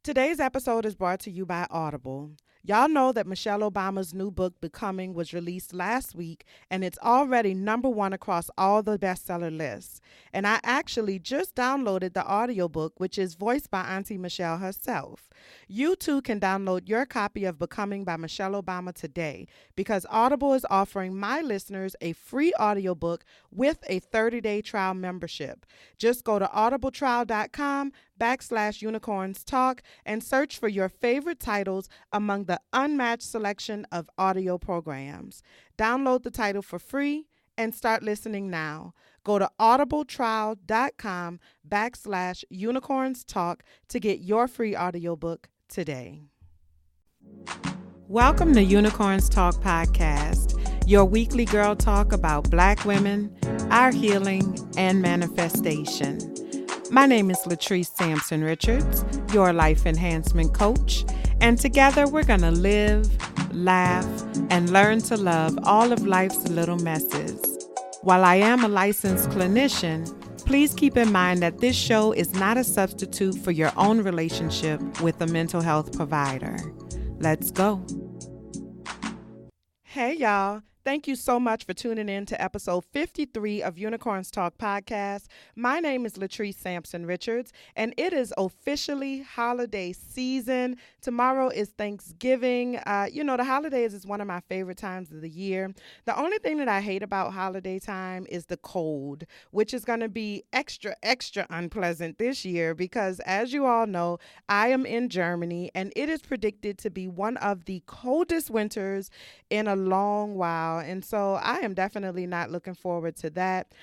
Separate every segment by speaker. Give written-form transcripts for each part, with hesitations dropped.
Speaker 1: Today's episode is brought to you by Audible. Y'all know that Michelle Obama's new book, Becoming, was released last week, and it's already #1 across all the bestseller lists. And I actually just downloaded the audiobook, which is voiced by Auntie Michelle herself. You too can download your copy of Becoming by Michelle Obama today because Audible is offering my listeners a free audiobook with a 30-day trial membership. Just go to audibletrial.com/unicorns talk and search for your favorite titles among the unmatched selection of audio programs. Download the title for free and start listening now. Go to audibletrial.com/unicorns talk to get your free audiobook today. Welcome to Unicorns Talk Podcast, your weekly girl talk about Black women, our healing, and manifestation. My name is Latrice Sampson Richards, your life enhancement coach, and together we're going to live, laugh, and learn to love all of life's little messes. While I am a licensed clinician, please keep in mind that this show is not a substitute for your own relationship with a mental health provider. Let's go. Hey, y'all. Thank you so much for tuning in to episode 53 of Unicorns Talk Podcast. My name is Latrice Sampson Richards, and it is officially holiday season. Tomorrow is Thanksgiving. The holidays is one of my favorite times of the year. The only thing that I hate about holiday time is the cold, which is going to be extra, extra unpleasant this year because, as you all know, I am in Germany, and it is predicted to be one of the coldest winters in a long while. And so I am definitely not looking forward to that.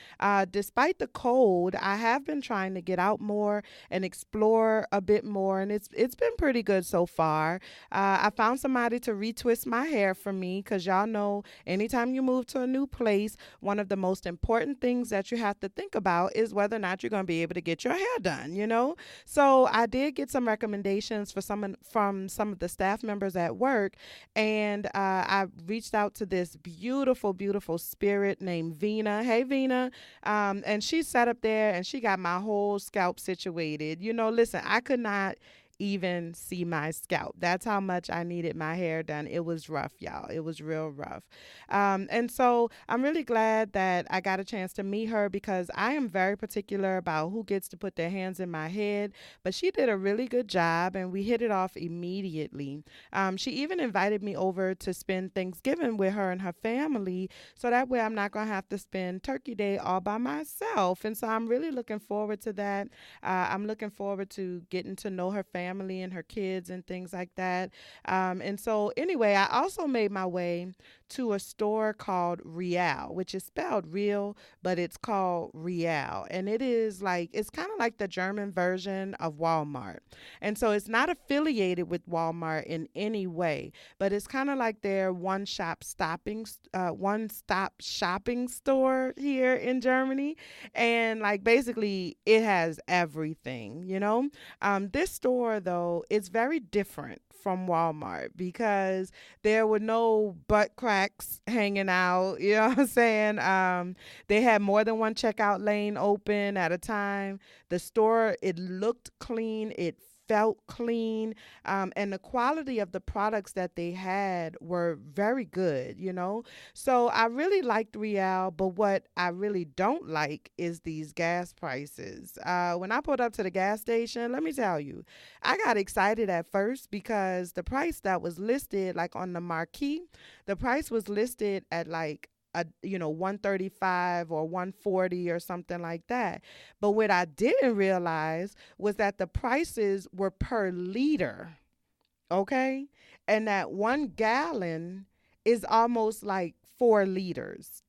Speaker 1: Despite the cold, I have been trying to get out more and explore a bit more, and it's been pretty good so far. I found somebody to retwist my hair for me because y'all know anytime you move to a new place, one of the most important things that you have to think about is whether or not you're going to be able to get your hair done, you know? So I did get some recommendations from some of the staff members at work, and I reached out to this beautiful, beautiful spirit named Vina. Hey, Vina. And she sat up there and she got my whole scalp situated. You know, listen, I could not even see my scalp. That's how much I needed my hair done. It was rough, y'all. It was real rough. And so I'm really glad that I got a chance to meet her because I am very particular about who gets to put their hands in my head. But she did a really good job and we hit it off immediately. She even invited me over to spend Thanksgiving with her and her family. So that way I'm not going to have to spend Turkey Day all by myself. And so I'm really looking forward to that. I'm looking forward to getting to know her family and her kids and things like that. And so anyway, I also made my way to a store called Real, which is spelled real, but it's called Real. And it's kind of like the German version of Walmart. And so it's not affiliated with Walmart in any way, but it's kind of like their one-stop shopping store here in Germany. And like basically it has everything, you know. This store though, it's very different from Walmart because there were no butt cracks hanging out. You know what I'm saying? They had more than one checkout lane open at a time. The store, it looked clean. It felt clean, and the quality of the products that they had were very good, you know. So I really liked Real, but what I really don't like is these gas prices. When I pulled up to the gas station, let me tell you, I got excited at first because the price that was listed, like on the marquee, the price was listed at like 135 or 140 or something like that. But what I didn't realize was that the prices were per liter. Okay. And that 1 gallon is almost like 4 liters.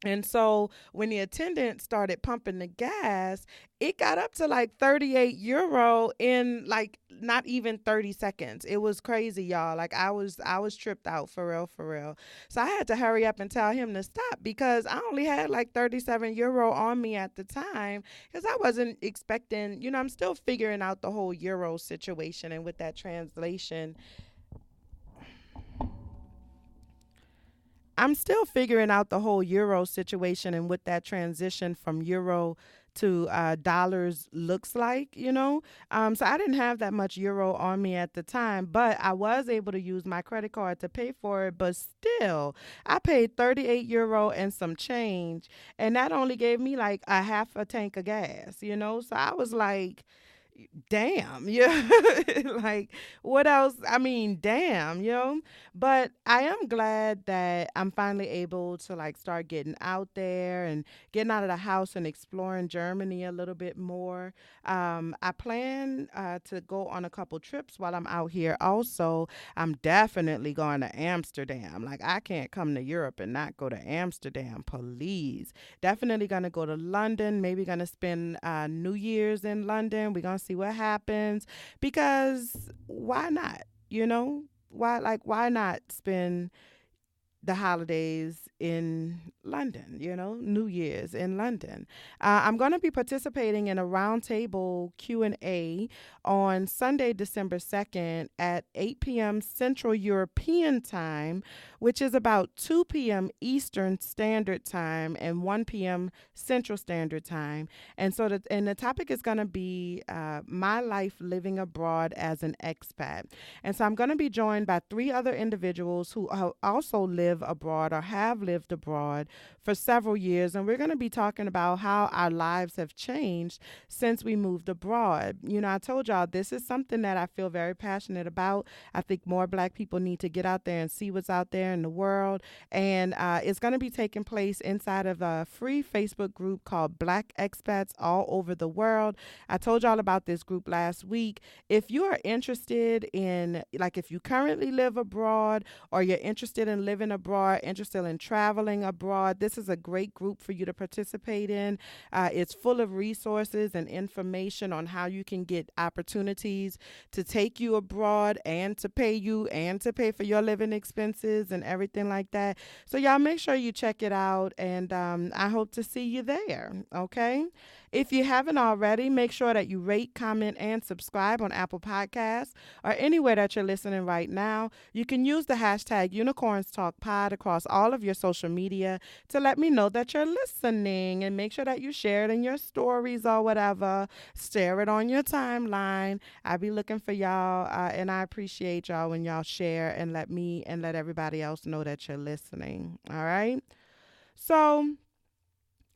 Speaker 1: And so when the attendant started pumping the gas, it got up to like €38 in like not even 30 seconds. It was crazy, y'all. Like I was tripped out for real, for real. So I had to hurry up and tell him to stop because I only had like €37 on me at the time because I wasn't expecting, I'm still figuring out the whole euro situation and with that translation. I'm still figuring out the whole euro situation and with that transition from euro to dollars looks like, So I didn't have that much euro on me at the time, but I was able to use my credit card to pay for it. But still, I paid 38 euro and some change, and that only gave me like a half a tank of gas. So I was like, damn, yeah. Like, what else? I mean, damn. But I am glad that I'm finally able to like start getting out there and getting out of the house and exploring Germany a little bit more. I plan to go on a couple trips while I'm out here. Also, I'm definitely going to Amsterdam. Like, I can't come to Europe and not go to Amsterdam, please. Definitely going to go to London. Maybe going to spend New Year's in London. We're going to see what happens, because why not? Why not spend the holidays in London, New Year's in London. I'm going to be participating in a roundtable Q&A on Sunday, December 2nd at 8 p.m. Central European Time, which is about 2 p.m. Eastern Standard Time and 1 p.m. Central Standard Time. And the topic is going to be my life living abroad as an expat. And so I'm going to be joined by 3 other individuals who also live abroad or have lived abroad for several years. And we're going to be talking about how our lives have changed since we moved abroad. I told y'all this is something that I feel very passionate about. I think more Black people need to get out there and see what's out there in the world. And it's going to be taking place inside of a free Facebook group called Black Expats All Over the World. I told y'all about this group last week. If you are interested in, like, if you currently live abroad or you're interested in living abroad, interested in traveling abroad, this is a great group for you to participate in. It's full of resources and information on how you can get opportunities to take you abroad and to pay you and to pay for your living expenses and everything like that. So y'all make sure you check it out, and I hope to see you there. Okay. If you haven't already, make sure that you rate, comment, and subscribe on Apple Podcasts or anywhere that you're listening right now. You can use the hashtag Unicorns Talk Pod across all of your social media to let me know that you're listening, and make sure that you share it in your stories or whatever. Share it on your timeline. I be looking for y'all, and I appreciate y'all when y'all share and let me and let everybody else know that you're listening. All right. So,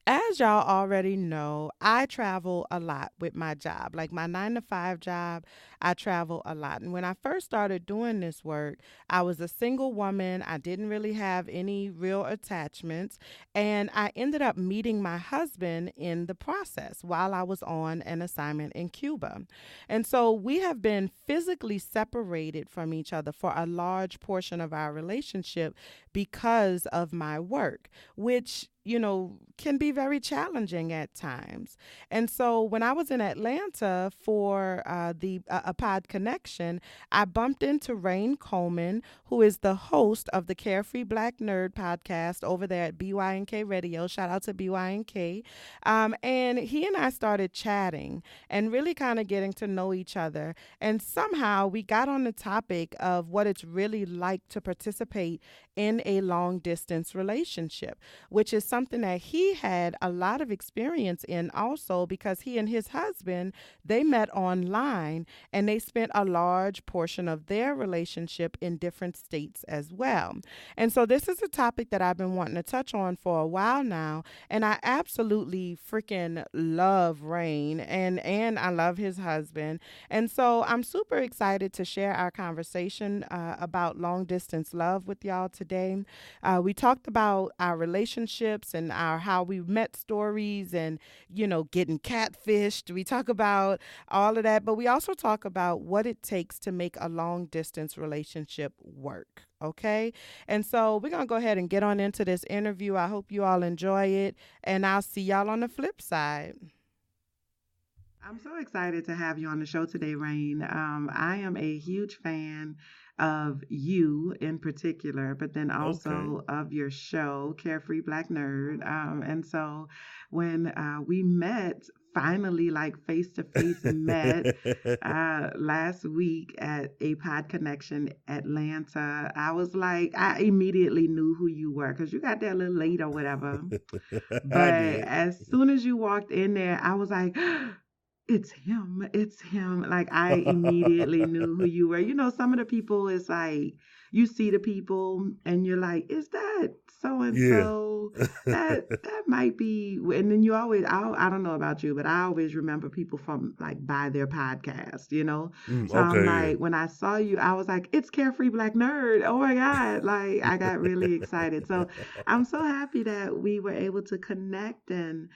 Speaker 1: as y'all already know, I travel a lot with my job. Like my 9 to 5 job, I travel a lot. And when I first started doing this work, I was a single woman. I didn't really have any real attachments. And I ended up meeting my husband in the process while I was on an assignment in Cuba. And so we have been physically separated from each other for a large portion of our relationship because of my work, which can be very challenging at times. And so when I was in Atlanta for a pod connection, I bumped into Rhayne Coleman, who is the host of the Carefree Black Nerd podcast over there at BYNK Radio. Shout out to BYNK. And he and I started chatting and really kind of getting to know each other. And somehow we got on the topic of what it's really like to participate in a long distance relationship, which is something that he had a lot of experience in also, because he and his husband, they met online and they spent a large portion of their relationship in different states as well. And so this is a topic that I've been wanting to touch on for a while now, and I absolutely freaking love Rhayne, and I love his husband. And so I'm super excited to share our conversation about long distance love with y'all today. We talked about our relationships and our how we met stories and, getting catfished. We talk about all of that, but we also talk about what it takes to make a long distance relationship work. Okay. And so we're going to go ahead and get on into this interview. I hope you all enjoy it, and I'll see y'all on the flip side. I'm so excited to have you on the show today, Rhayne. I am a huge fan of you in particular, but then also of your show, Carefree Black Nerd. And so when we met finally like face to face met last week at a Pod Connection Atlanta. I was like, I immediately knew who you were because you got there a little late or whatever.
Speaker 2: I
Speaker 1: But
Speaker 2: did.
Speaker 1: as soon as you walked in there, I was like, it's him. It's him. Like I immediately knew who you were. You know, some of the people is like you see the people and you're like, is that so and
Speaker 2: Yeah.
Speaker 1: so? That might be. And then you always, I don't know about you, but I always remember people from like by their podcast. You know, so I'm
Speaker 2: Okay, yeah.
Speaker 1: like, when I saw you, I was like, it's Carefree Black Nerd. Oh my God! Like I got really excited. So I'm so happy that we were able to connect and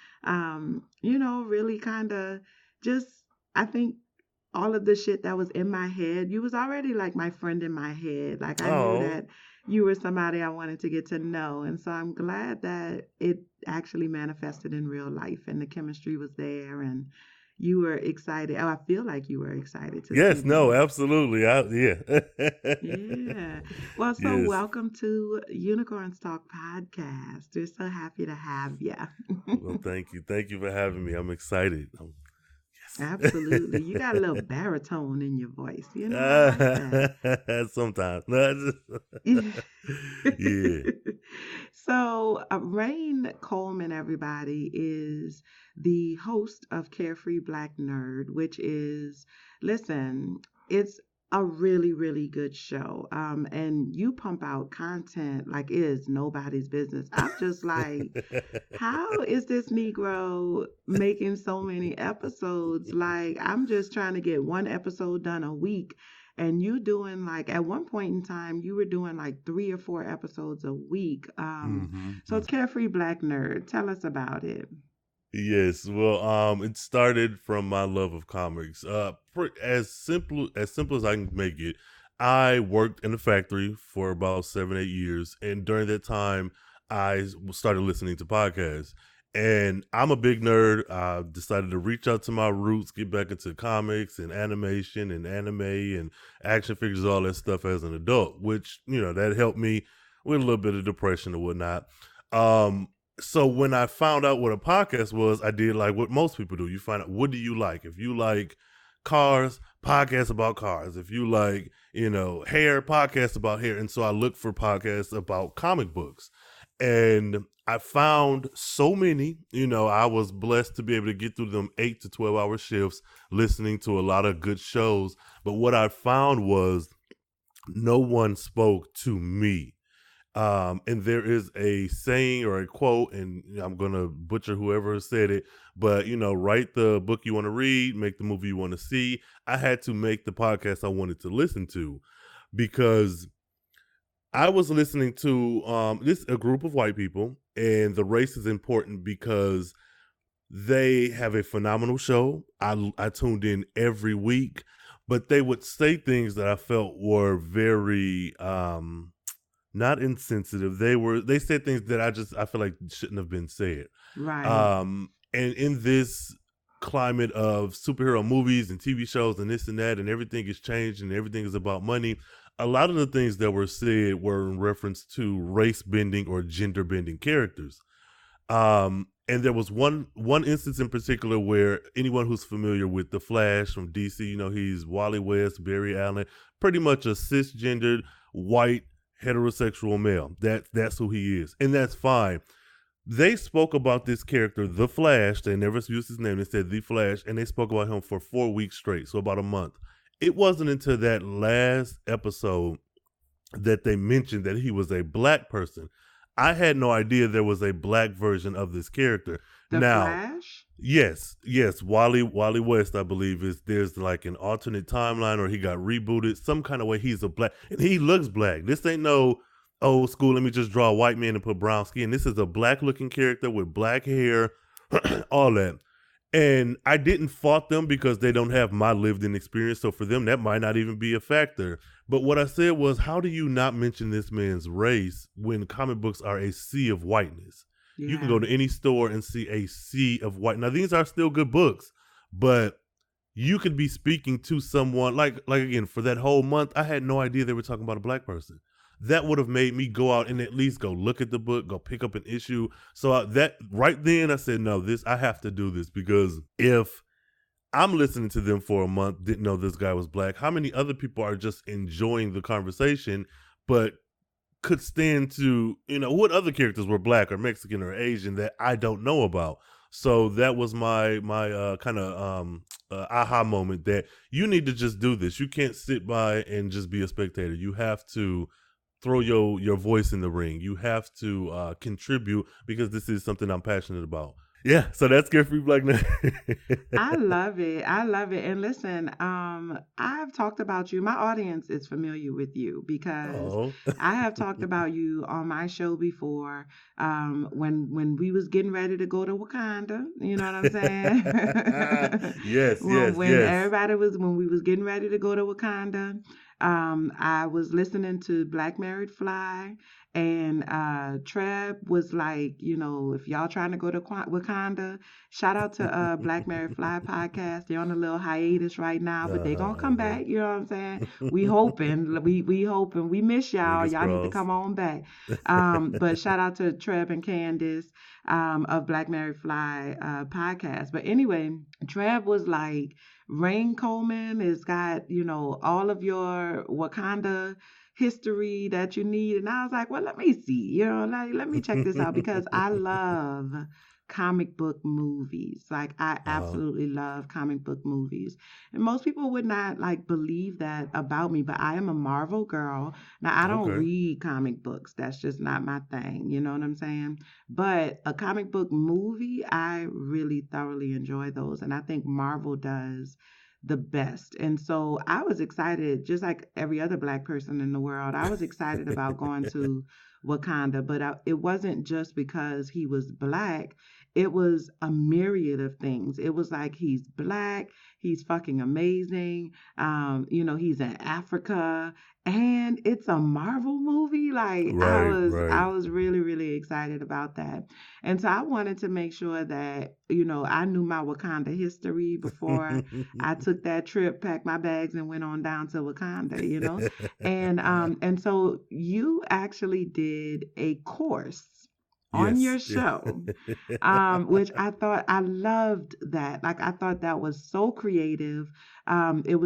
Speaker 1: you know, really kind of just I think all of the shit that was in my head, you was already like my friend in my head. Like I knew
Speaker 2: Oh,
Speaker 1: that you were somebody I wanted to get to know. And so I'm glad that it actually manifested in real life and the chemistry was there and you were excited. Oh, I feel like you were excited to see
Speaker 2: yes, no,
Speaker 1: me.
Speaker 2: absolutely. Yeah.
Speaker 1: Yeah. Well, so
Speaker 2: Yes.
Speaker 1: welcome to Unicorns Talk podcast. We're so happy to have you.
Speaker 2: Well, thank you. Thank you for having me. I'm excited. Yes.
Speaker 1: Absolutely. You got a little baritone in your voice. You know, I like that.
Speaker 2: Sometimes. No, yeah.
Speaker 1: So, Rhayne Coleman, everybody, is the host of Carefree Black Nerd, which is, listen, it's a really, really good show. And you pump out content like it is nobody's business. I'm just like, how is this Negro making so many episodes? Like, I'm just trying to get one episode done a week. And you doing like at one point in time, you were doing like 3 or 4 episodes a week. So
Speaker 2: hmm
Speaker 1: it's Carefree Black Nerd. Tell us about it.
Speaker 2: Yes, well, it started from my love of comics. As simple as I can make it. I worked in a factory for about 7, 8 years, and during that time, started listening to podcasts. And I'm a big nerd. I decided to reach out to my roots, get back into comics and animation and anime and action figures, all that stuff as an adult, which that helped me with a little bit of depression and whatnot. Um, so when I found out what a podcast was, I did like what most people do. You find out, what do you like? If you like cars, podcasts about cars. If you like, hair, podcasts about hair. And so I looked for podcasts about comic books. And I found so many. I was blessed to be able to get through them 8 to 12 hour shifts listening to a lot of good shows. But what I found was no one spoke to me. And there is a saying or a quote, and I'm going to butcher whoever said it, but, write the book you want to read, make the movie you want to see. I had to make the podcast I wanted to listen to because I was listening to a group of white people, and the race is important because they have a phenomenal show. I tuned in every week, but they would say things that I felt were very not insensitive. They said things that I feel like shouldn't have been said.
Speaker 1: Right.
Speaker 2: And in this climate of superhero movies and TV shows and this and that, and everything is changed and everything is about money, a lot of the things that were said were in reference to race bending or gender bending characters. And there was one instance in particular where anyone who's familiar with the Flash from DC, he's Wally West, Barry Allen, pretty much a cisgendered white heterosexual male. That's who he is, and that's fine. They spoke about this character, the Flash. They never used his name. They said the Flash, and they spoke about him for 4 weeks straight, so about a month. It wasn't until that last episode that they mentioned that he was a black person. I had no idea there was a black version of this character.
Speaker 1: The
Speaker 2: Now,
Speaker 1: Flash?
Speaker 2: yes. Wally West, I believe, there's like an alternate timeline, or he got rebooted some kind of way. He's a black, and he looks black. This ain't no old school. Let me just draw a white man and put brown skin. This is a black looking character with black hair, all that. And I didn't fault them because they don't have my lived in experience. So for them, that might not even be a factor. But what I said was, how do you not mention this man's race when comic books are a sea of whiteness? You can
Speaker 1: Yeah.
Speaker 2: go to any store and see a sea of white. Now, these are still good books, but you could be speaking to someone like again, for that whole month, I had no idea they were talking about a black person. that would have made me go out and at least go look at the book, go pick up an issue. So that right then I said, no, I have to do this, because if I'm listening to them for a month, didn't know this guy was black, how many other people are just enjoying the conversation, but could stand to, what other characters were black or Mexican or Asian that I don't know about. So that was my kind of aha moment, that you need to just do this. You can't sit by and just be a spectator. You have to throw your voice in the ring. You have to contribute, because this is something I'm passionate about. Yeah, so that's Carefree Black Nerd.
Speaker 1: I love it. I love it. And listen, I've talked about you. My audience is familiar with you because
Speaker 2: Oh.
Speaker 1: I have talked about you on my show before. When we was getting ready to go to Wakanda, you know what I'm saying?
Speaker 2: Yes,
Speaker 1: when
Speaker 2: yes,
Speaker 1: when
Speaker 2: yes.
Speaker 1: everybody was when we was getting ready to go to Wakanda, I was listening to Black Married Fly, and Treb was like, if y'all trying to go to Wakanda, shout out to Black Married Fly podcast. They're on a little hiatus right now, but they gonna come back. You know what I'm saying? We hoping, we hoping. We miss y'all.
Speaker 2: Fingers
Speaker 1: Y'all need to
Speaker 2: crossed.
Speaker 1: come on back. But shout out to Treb and Candace of Black Married Fly podcast. But anyway, Treb was like, Rhayne Coleman has got, all of your Wakanda history that you need. And I was like, well, let me see, let me check this out, because I love comic book movies. Like, I absolutely love comic book movies. And most people would not like believe that about me, but I am a Marvel girl. Now, I don't
Speaker 2: Okay.
Speaker 1: read comic books. That's just not my thing. You know what I'm saying? But a comic book movie, I really thoroughly enjoy those. And I think Marvel does the best. And so I was excited, just like every other black person in the world. I was excited about going to Wakanda, but it wasn't just because he was black. It was a myriad of things. It was like, he's black, he's fucking amazing. He's in Africa, and it's a Marvel movie. Like, I
Speaker 2: Right,
Speaker 1: was
Speaker 2: right.
Speaker 1: I was really, really excited about that. And so I wanted to make sure that, I knew my Wakanda history before I took that trip, packed my bags, and went on down to Wakanda. And so you actually did a course on
Speaker 2: Yes.
Speaker 1: your show, which I loved that. Like, I thought that was so creative. It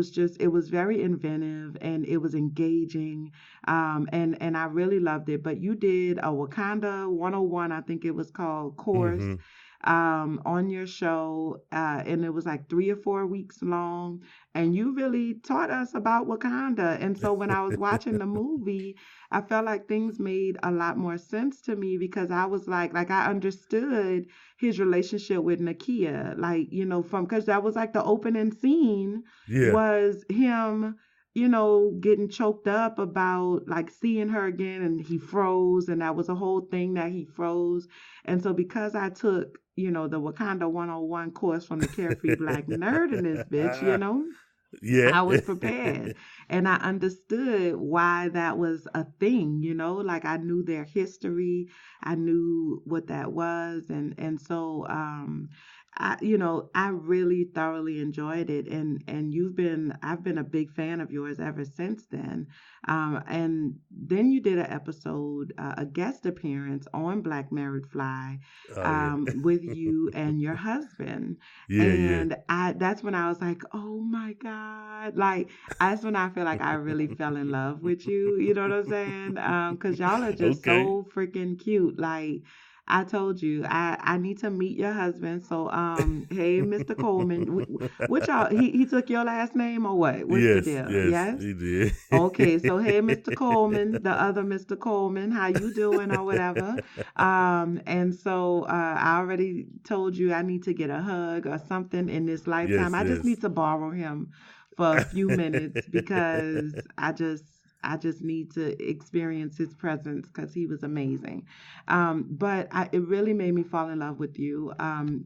Speaker 1: was very inventive, and it was engaging. And I really loved it. But you did a Wakanda 101, I think it was called, course
Speaker 2: Hmm.
Speaker 1: on your show, and it was like 3 or 4 weeks long, and you really taught us about Wakanda. And so when I was watching the movie, I felt like things made a lot more sense to me, because I was like I understood his relationship with Nakia, like, from, because that was like the opening scene
Speaker 2: Yeah.
Speaker 1: was him, getting choked up about like seeing her again, and he froze, and that was a whole thing that he froze. And so because I took, the Wakanda 101 course from the Carefree Black Nerd in this bitch,
Speaker 2: Yeah.
Speaker 1: I was prepared, and I understood why that was a thing, like I knew their history, I knew what that was. And so I really thoroughly enjoyed it, and I've been a big fan of yours ever since then. And then you did an episode, a guest appearance on Black Married Fly,
Speaker 2: Oh yeah.
Speaker 1: with you and your husband.
Speaker 2: Yeah, yeah.
Speaker 1: And that's when I was like, oh my God. Like, that's when I feel like I really fell in love with you. You know what I'm saying? Because y'all are just
Speaker 2: Okay.
Speaker 1: so freaking cute. Like, I told you, I need to meet your husband. So, hey, Mr. Coleman, what y'all, he took your last name or what? What's the
Speaker 2: Yes,
Speaker 1: deal?
Speaker 2: yes,
Speaker 1: Yes?
Speaker 2: he did.
Speaker 1: Okay, so hey, Mr. Coleman, the other Mr. Coleman, how you doing or whatever. And so I already told you I need to get a hug or something in this lifetime.
Speaker 2: Yes,
Speaker 1: I just
Speaker 2: yes.
Speaker 1: need to borrow him for a few minutes, because I just need to experience his presence, because he was amazing. It really made me fall in love with you.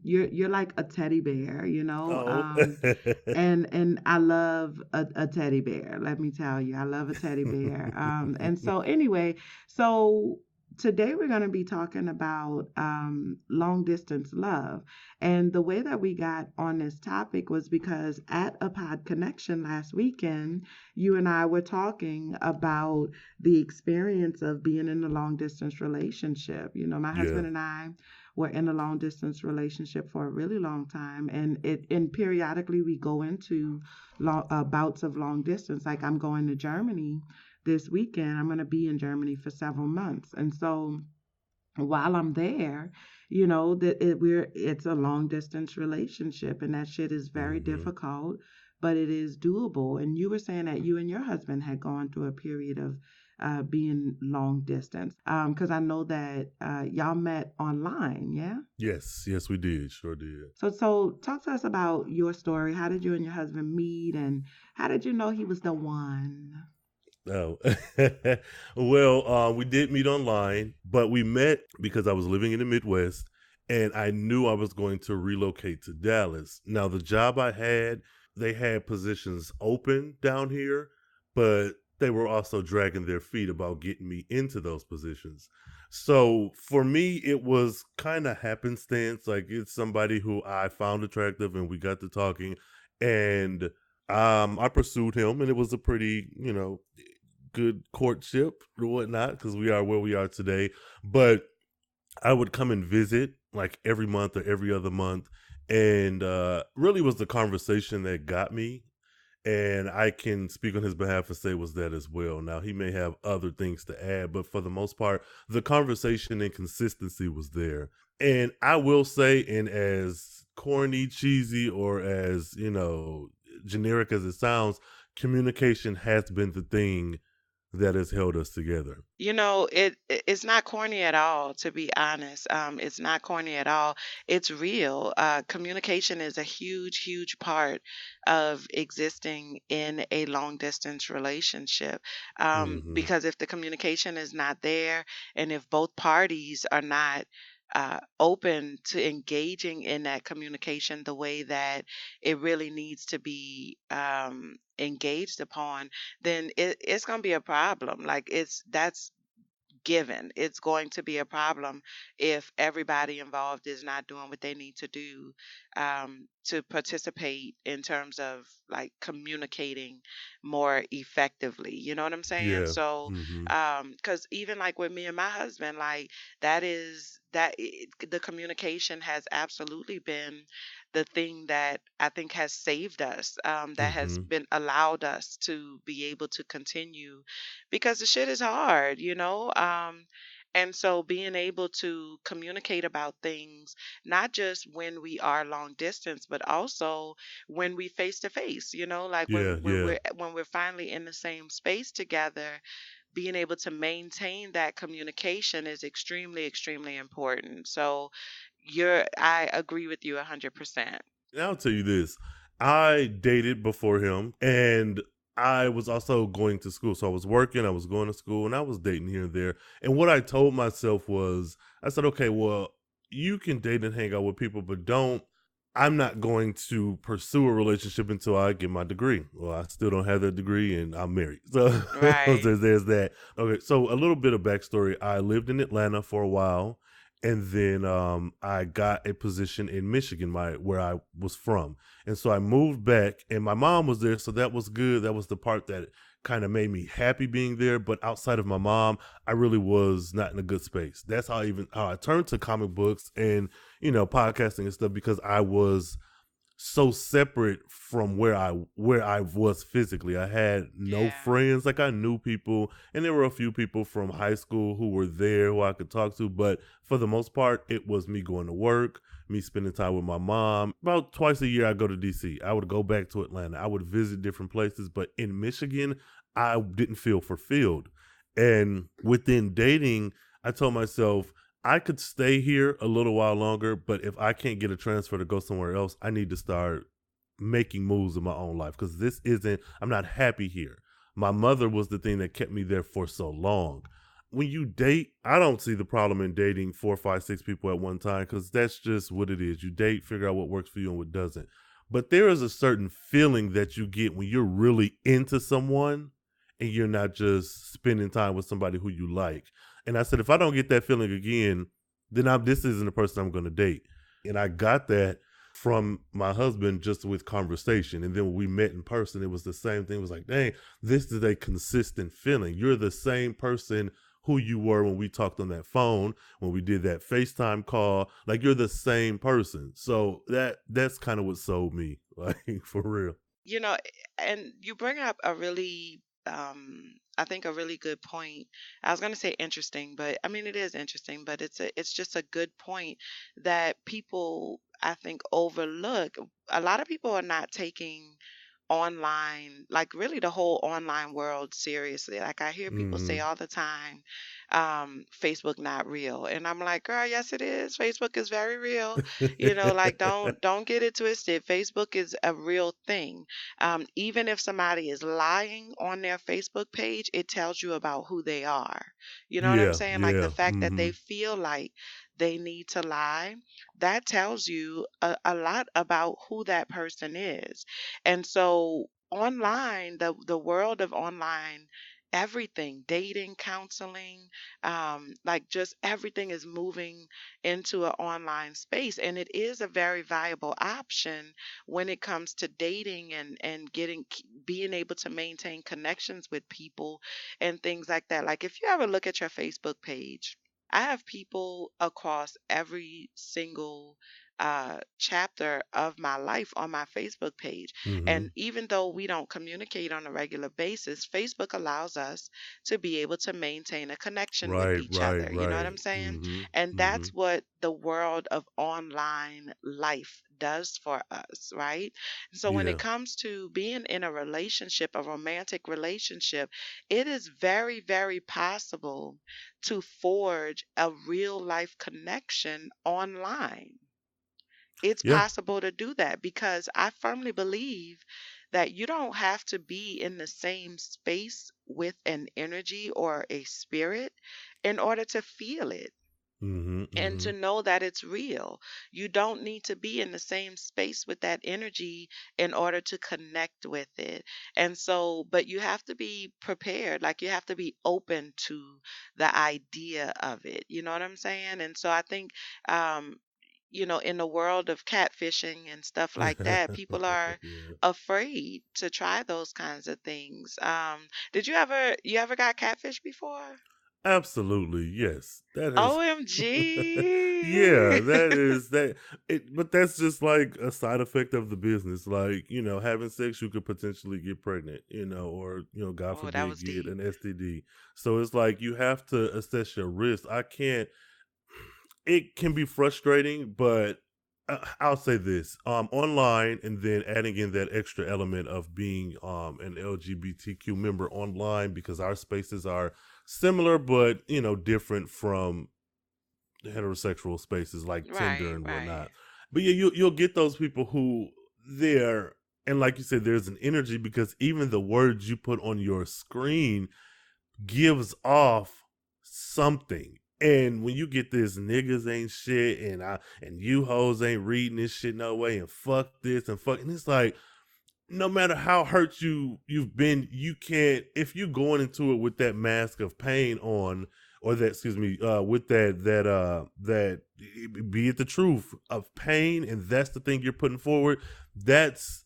Speaker 1: You're like a teddy bear,
Speaker 2: Oh.
Speaker 1: and I love a teddy bear. Let me tell you, I love a teddy bear. And so anyway, so today we're going to be talking about long distance love. And the way that we got on this topic was because at a Pod Connection last weekend, you and I were talking about the experience of being in a long distance relationship. You know, my
Speaker 2: Yeah.
Speaker 1: husband and I were in a long distance relationship for a really long time, and periodically we go into bouts of long distance. Like I'm going to Germany this weekend. I'm going to be in Germany for several months. And so while I'm there, you know, it's a long distance relationship, and that shit is very
Speaker 2: Hmm.
Speaker 1: difficult, but it is doable. And you were saying that you and your husband had gone through a period of being long distance, because I know that y'all met online, yeah.
Speaker 2: Yes, yes, we did. Sure did.
Speaker 1: So talk to us about your story. How did you and your husband meet, and how did you know he was the one?
Speaker 2: Oh, well, we did meet online, but we met because I was living in the Midwest and I knew I was going to relocate to Dallas. Now, the job I had, they had positions open down here, but they were also dragging their feet about getting me into those positions. So for me, it was kind of happenstance. Like it's somebody who I found attractive and we got to talking and I pursued him and it was a pretty, good courtship or whatnot because we are where we are today. But I would come and visit like every month or every other month. And really was the conversation that got me. And I can speak on his behalf and say it was that as well. Now, he may have other things to add, but for the most part, the conversation and consistency was there. And I will say, and as corny, cheesy, or as, generic as it sounds, communication has been the thing that has held us together.
Speaker 3: You know, it's not corny at all, to be honest. It's not corny at all. It's real. Communication is a huge, huge part of existing in a long distance relationship.
Speaker 2: Hmm.
Speaker 3: Because if the communication is not there, and if both parties are not open to engaging in that communication the way that it really needs to be engaged upon, then it's going to be a problem. Like that's given. It's going to be a problem if everybody involved is not doing what they need to do to participate in terms of like communicating more effectively. You know what I'm saying?
Speaker 2: Yeah.
Speaker 3: So,
Speaker 2: Hmm.
Speaker 3: because even like with me and my husband, like the communication has absolutely been the thing that I think has saved us, that has
Speaker 2: Hmm.
Speaker 3: been allowed us to be able to continue because the shit is hard, you know? And so being able to communicate about things, not just when we are long distance, but also when we face to face, you know, like
Speaker 2: Yeah. Yeah.
Speaker 3: when we're finally in the same space together, being able to maintain that communication is extremely, extremely important. So I agree with you 100%.
Speaker 2: And I'll tell you this. I dated before him and I was also going to school. So I was working, I was going to school, and I was dating here and there. And what I told myself was, I said, okay, well, you can date and hang out with people, but I'm not going to pursue a relationship until I get my degree. Well, I still don't have that degree and I'm married. So
Speaker 3: Right.
Speaker 2: there's that. Okay. So a little bit of backstory. I lived in Atlanta for a while and then I got a position in Michigan, where I was from, and so I moved back, and my mom was there, so that was good. That was the part that kind of made me happy being there. But outside of my mom, I really was not in a good space. That's how I turned to comic books and podcasting and stuff because I was so separate from where I was physically. I had no
Speaker 3: Yeah.
Speaker 2: friends. Like I knew people and there were a few people from high school who were there who I could talk to, but for the most part it was me going to work, me spending time with my mom. About twice a year I go to DC. I would go back to Atlanta. I would visit different places, but in Michigan I didn't feel fulfilled. And within dating, I told myself I could stay here a little while longer, but if I can't get a transfer to go somewhere else, I need to start making moves in my own life because I'm not happy here. My mother was the thing that kept me there for so long. When you date, I don't see the problem in dating 4, 5, 6 people at one time because that's just what it is. You date, figure out what works for you and what doesn't. But there is a certain feeling that you get when you're really into someone and you're not just spending time with somebody who you like. And I said, if I don't get that feeling again, then this isn't the person I'm going to date. And I got that from my husband just with conversation. And then when we met in person, it was the same thing. It was like, dang, this is a consistent feeling. You're the same person who you were when we talked on that phone, when we did that FaceTime call. Like, you're the same person. So that's kind of what sold me, like, for real.
Speaker 3: You know, and you bring up a really, I think a really good point. I was going to say interesting, but I mean it is interesting, but it's just a good point that people I think overlook. A lot of people are not taking online, like really the whole online world seriously. Like I hear people say
Speaker 2: Mm-hmm.
Speaker 3: all the time, Facebook not real. And I'm like, girl, yes it is. Facebook is very real. You know, like don't get it twisted. Facebook is a real thing. Even if somebody is lying on their Facebook page, it tells you about who they are. You know what I'm
Speaker 2: Yeah,
Speaker 3: saying? Like the
Speaker 2: yeah.
Speaker 3: fact that
Speaker 2: Mm-hmm.
Speaker 3: they feel like they need to lie, that tells you a lot about who that person is. And so online, the world of online, everything, dating, counseling, like just everything is moving into an online space. And it is a very viable option when it comes to dating and being able to maintain connections with people and things like that. Like if you ever look at your Facebook page, I have people across every single chapter of my life on my Facebook page.
Speaker 2: Mm-hmm.
Speaker 3: And even though we don't communicate on a regular basis, Facebook allows us to be able to maintain a connection with
Speaker 2: Right,
Speaker 3: each
Speaker 2: right,
Speaker 3: other. You know what
Speaker 2: right.
Speaker 3: I'm saying?
Speaker 2: Mm-hmm.
Speaker 3: And
Speaker 2: Mm-hmm.
Speaker 3: that's what the world of online life does for us, right? So when
Speaker 2: Yeah.
Speaker 3: it comes to being in a relationship, a romantic relationship, it is very, very possible to forge a real life connection online. It's
Speaker 2: Yeah.
Speaker 3: possible to do that because I firmly believe that you don't have to be in the same space with an energy or a spirit in order to feel it
Speaker 2: Mm-hmm.
Speaker 3: and
Speaker 2: Mm-hmm.
Speaker 3: to know that it's real. You don't need to be in the same space with that energy in order to connect with it. And so, but you have to be prepared, like you have to be open to the idea of it. You know what I'm saying? And so I think, um, in the world of catfishing and stuff like that, people are
Speaker 2: Yeah.
Speaker 3: afraid to try those kinds of things. Did you ever got catfish before?
Speaker 2: Absolutely, yes. That has yeah,
Speaker 3: OMG.
Speaker 2: that is that it but that's just like a side effect of the business. Like, having sex you could potentially get pregnant, or God
Speaker 3: Oh, that
Speaker 2: forbid
Speaker 3: was
Speaker 2: get
Speaker 3: deep.
Speaker 2: an STD. So it's like you have to assess your risk. I can't It can be frustrating, but I'll say this: online, and then adding in that extra element of being an LGBTQ member online, because our spaces are similar, but different from heterosexual spaces like Tinder
Speaker 3: Right,
Speaker 2: and
Speaker 3: right.
Speaker 2: whatnot. But yeah, you'll get those people who there, and like you said, there's an energy because even the words you put on your screen gives off something. And when you get this niggas ain't shit and you hoes ain't reading this shit no way and fuck this and fuck, and it's like no matter how hurt you've been, you can't, if you going into it with that mask of pain on, or that, excuse me, with that be it the truth of pain, and that's the thing you're putting forward, that's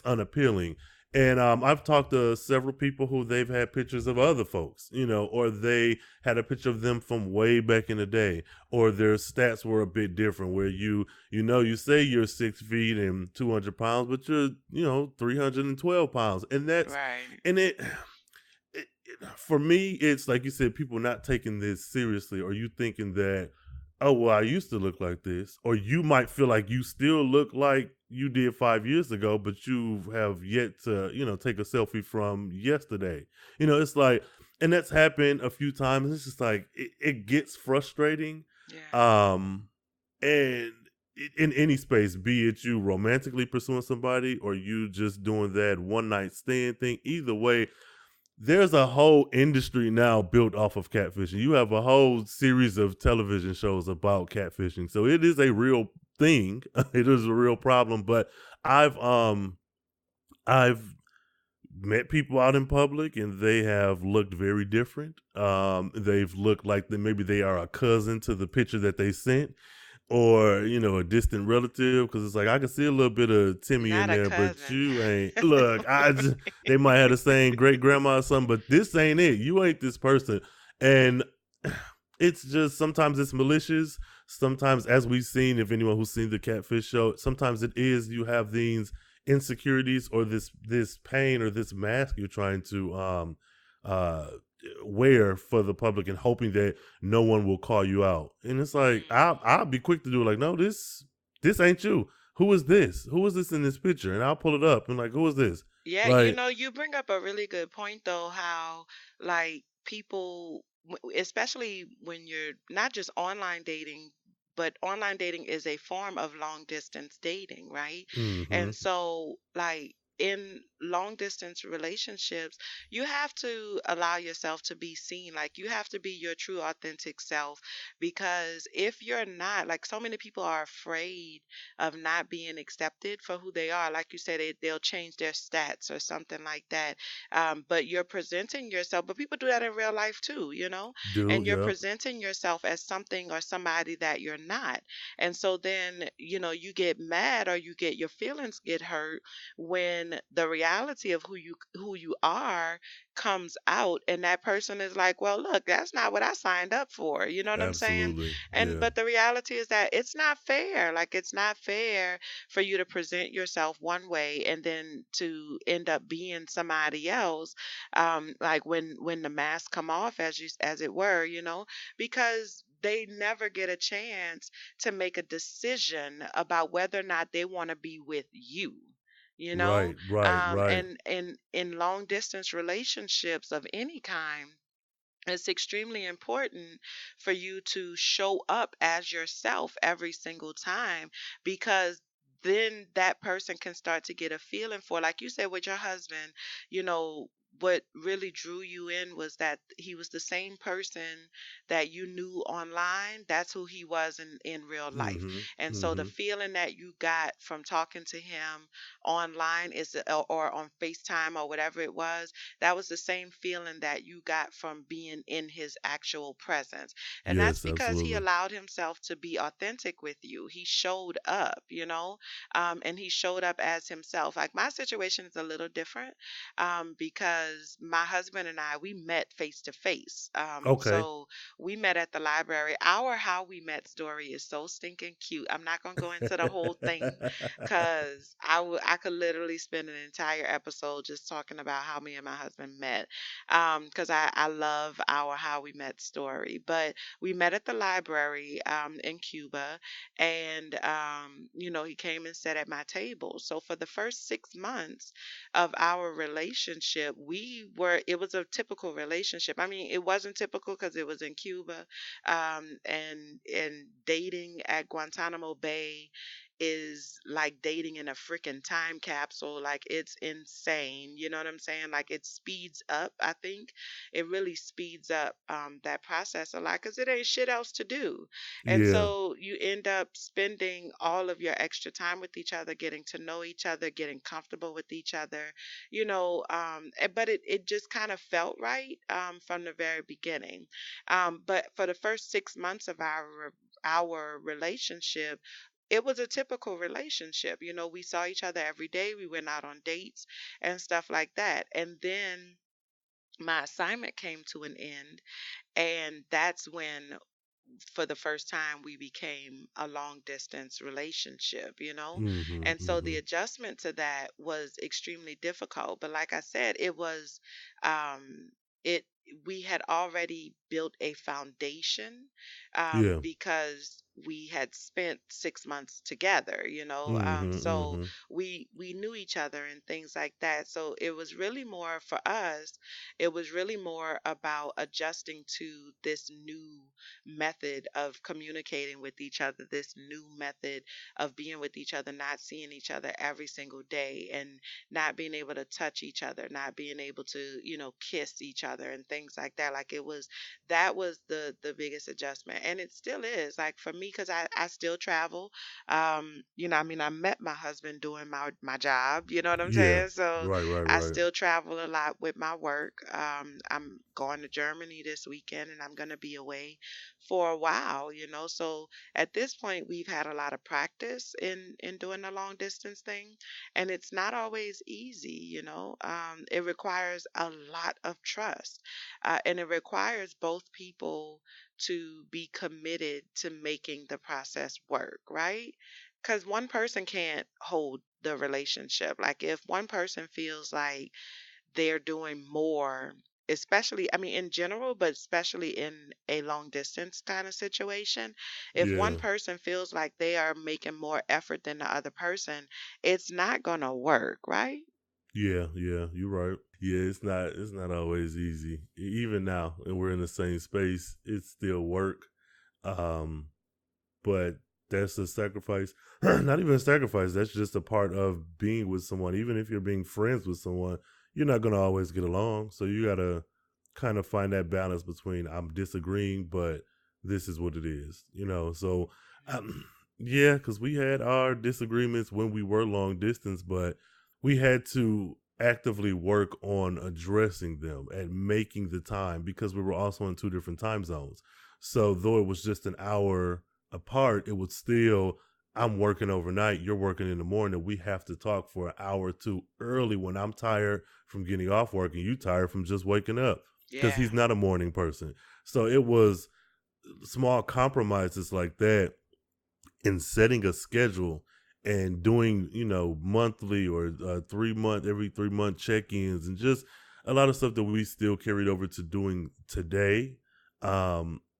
Speaker 2: unappealing. And I've talked to several people who they've had pictures of other folks, or they had a picture of them from way back in the day, or their stats were a bit different, where you say you're 6 feet and 200 pounds, but you're 312 pounds, and
Speaker 3: Right.
Speaker 2: for me, it's like you said, people not taking this seriously, or you thinking that, oh, well, I used to look like this, or you might feel like you still look like you did 5 years ago, but you have yet to, take a selfie from yesterday. It's like, and that's happened a few times. It's just like, it gets frustrating.
Speaker 3: Yeah.
Speaker 2: Um, and in any space, be it you romantically pursuing somebody or you just doing that one night stand thing, either way, there's a whole industry now built off of catfishing. You have a whole series of television shows about catfishing. So it is a real thing. It is a real problem. But I've I've met people out in public and they have looked very different. They've looked like maybe they are a cousin to the picture that they sent, or a distant relative, because it's like I can see a little bit of Timmy in
Speaker 3: Not a
Speaker 2: there, but
Speaker 3: cousin.
Speaker 2: you ain't. Look, they might have the same great grandma or something, but this ain't it. You ain't this person, and it's just sometimes it's malicious. Sometimes, as we've seen, if anyone who's seen the Catfish show, sometimes it is you have these insecurities or this pain or this mask you're trying to uh wear for the public and hoping that no one will call you out. And it's like I'll be quick to do it, like, no, this ain't you. Who is this? Who is this in this picture? And I'll pull it up and like, who is this?
Speaker 3: Yeah,
Speaker 2: Like,
Speaker 3: you bring up a really good point though, how like people, especially when you're not just online dating, but online dating is a form of long distance dating, right?
Speaker 2: mm-hmm.
Speaker 3: And so, like, in long distance relationships, you have to allow yourself to be seen. Like, you have to be your true, authentic self. Because if you're not, like, so many people are afraid of not being accepted for who they are. Like you said, they'll change their stats or something like that. But you're presenting yourself, but people do that in real life too,
Speaker 2: Do
Speaker 3: and you're
Speaker 2: yep.
Speaker 3: presenting yourself as something or somebody that you're not. And so then, you get mad or your feelings get hurt when the reality of who you are comes out, and that person is like, well, look, that's not what I signed up for. You know what I'm saying?
Speaker 2: Absolutely.
Speaker 3: And
Speaker 2: Yeah.
Speaker 3: but the reality is that it's not fair. Like, it's not fair for you to present yourself one way and then to end up being somebody else. Like when the masks come off, as it were, because they never get a chance to make a decision about whether or not they want to be with you. You know,
Speaker 2: Right, right, right.
Speaker 3: and in long distance relationships of any kind, it's extremely important for you to show up as yourself every single time, because then that person can start to get a feeling for, like you said with your husband, you know, what really drew you in was that he was the same person that you knew online. That's who he was in real life.
Speaker 2: Mm-hmm.
Speaker 3: And so the
Speaker 2: Mm-hmm.
Speaker 3: feeling that you got from talking to him online or on FaceTime or whatever it was, that was the same feeling that you got from being in his actual presence. And that's
Speaker 2: Yes,
Speaker 3: because he
Speaker 2: absolutely.
Speaker 3: allowed himself to be authentic with you. He showed up, and he showed up as himself. Like, my situation is a little different, because my husband and I, we met face to face.
Speaker 2: Okay.
Speaker 3: So we met at the library. Our how we met story is so stinking cute. I'm not going to go into the whole thing, because I could literally spend an entire episode just talking about how me and my husband met. Because I love our how we met story. But we met at the library in Cuba, and he came and sat at my table. So for the first 6 months of our relationship, it was a typical relationship. I mean, it wasn't typical because it was in Cuba, and dating at Guantanamo Bay is like dating in a freaking time capsule. Like, it's insane. You know what I'm saying? Like, it speeds up. I think it really speeds up that process a lot because it ain't shit else to do. And
Speaker 2: Yeah.
Speaker 3: so you end up spending all of your extra time with each other, getting to know each other, getting comfortable with each other, but it just kind of felt right from the very beginning. But for the first 6 months of our relationship, it was a typical relationship. We saw each other every day. We went out on dates and stuff like that. And then my assignment came to an end. And that's when, for the first time, we became a long distance relationship.
Speaker 2: Mm-hmm.
Speaker 3: And so
Speaker 2: Mm-hmm.
Speaker 3: the adjustment to that was extremely difficult. But like I said, um, it, we had already built a foundation,
Speaker 2: Yeah.
Speaker 3: because we had spent 6 months together,
Speaker 2: Mm-hmm.
Speaker 3: so
Speaker 2: Mm-hmm.
Speaker 3: we knew each other and things like that. So it was really more for us, it was really more about adjusting to this new method of communicating with each other, this new method of being with each other, not seeing each other every single day, and not being able to touch each other, not being able to, kiss each other and things like that. Like, that was the biggest adjustment. And it still is. Like, for me, me because I still travel. I mean, I met my husband doing my job. You know what I'm
Speaker 2: Yeah.
Speaker 3: saying? So
Speaker 2: Right, right,
Speaker 3: I
Speaker 2: right.
Speaker 3: still travel a lot with my work. I'm going to Germany this weekend, and I'm going to be away for a while. So at this point, we've had a lot of practice in doing the long distance thing, and it's not always easy. It requires a lot of trust, and it requires both people to be committed to making the process work, right? Because one person can't hold the relationship. Like if one person feels like they're doing more, especially, I mean, in general, but especially in a long distance kind of situation, if one
Speaker 2: Yeah.
Speaker 3: person feels like they are making more effort than the other person, it's not going to work, right?
Speaker 2: Yeah, yeah, you're right. Yeah, it's not always easy. Even now, and we're in the same space, it's still work. Um, but that's a sacrifice. Not even a sacrifice. That's just a part of being with someone. Even if you're being friends with someone, you're not gonna always get along. So you gotta kind of find that balance between I'm disagreeing, but this is what it is. So yeah, because we had our disagreements when we were long distance, but we had to actively work on addressing them and making the time because we were also in two different time zones. So though it was just an hour apart, it would still, I'm working overnight, you're working in the morning. We have to talk for an hour or two early when I'm tired from getting off work and you tired from just waking up because
Speaker 3: Yeah.
Speaker 2: he's not a morning person. So it was small compromises like that in setting a schedule and doing monthly or every 3 month check-ins and just a lot of stuff that we still carried over to doing today.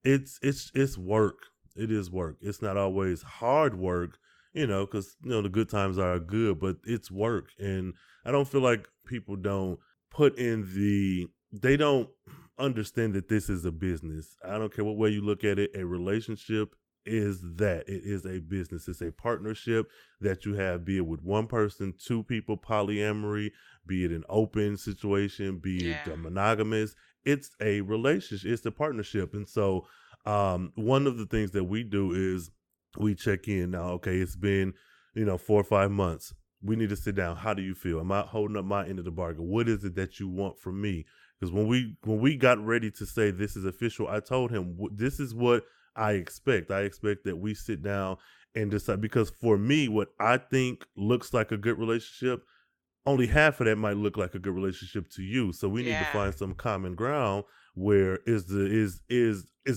Speaker 2: It's work. It is work. It's not always hard work, because the good times are good, but it's work. And I don't feel like people don't put in they don't understand that this is a business. I don't care what way you look at it. A relationship is that it is a business. It's a partnership that you have, be it with one person, two people, polyamory, be it an open situation, be it
Speaker 3: Yeah.
Speaker 2: monogamous. It's a relationship. It's a partnership. And so one of the things that we do is we check in now. Okay, it's been 4 or 5 months. We need to sit down. How do you feel? Am I holding up my end of the bargain? What is it that you want from me? Because when we got ready to say this is official, I told him this is what I expect. I expect that we sit down and decide, because for me, what I think looks like a good relationship, only half of that might look like a good relationship to you. So we need to
Speaker 3: Yeah.
Speaker 2: find some common ground where is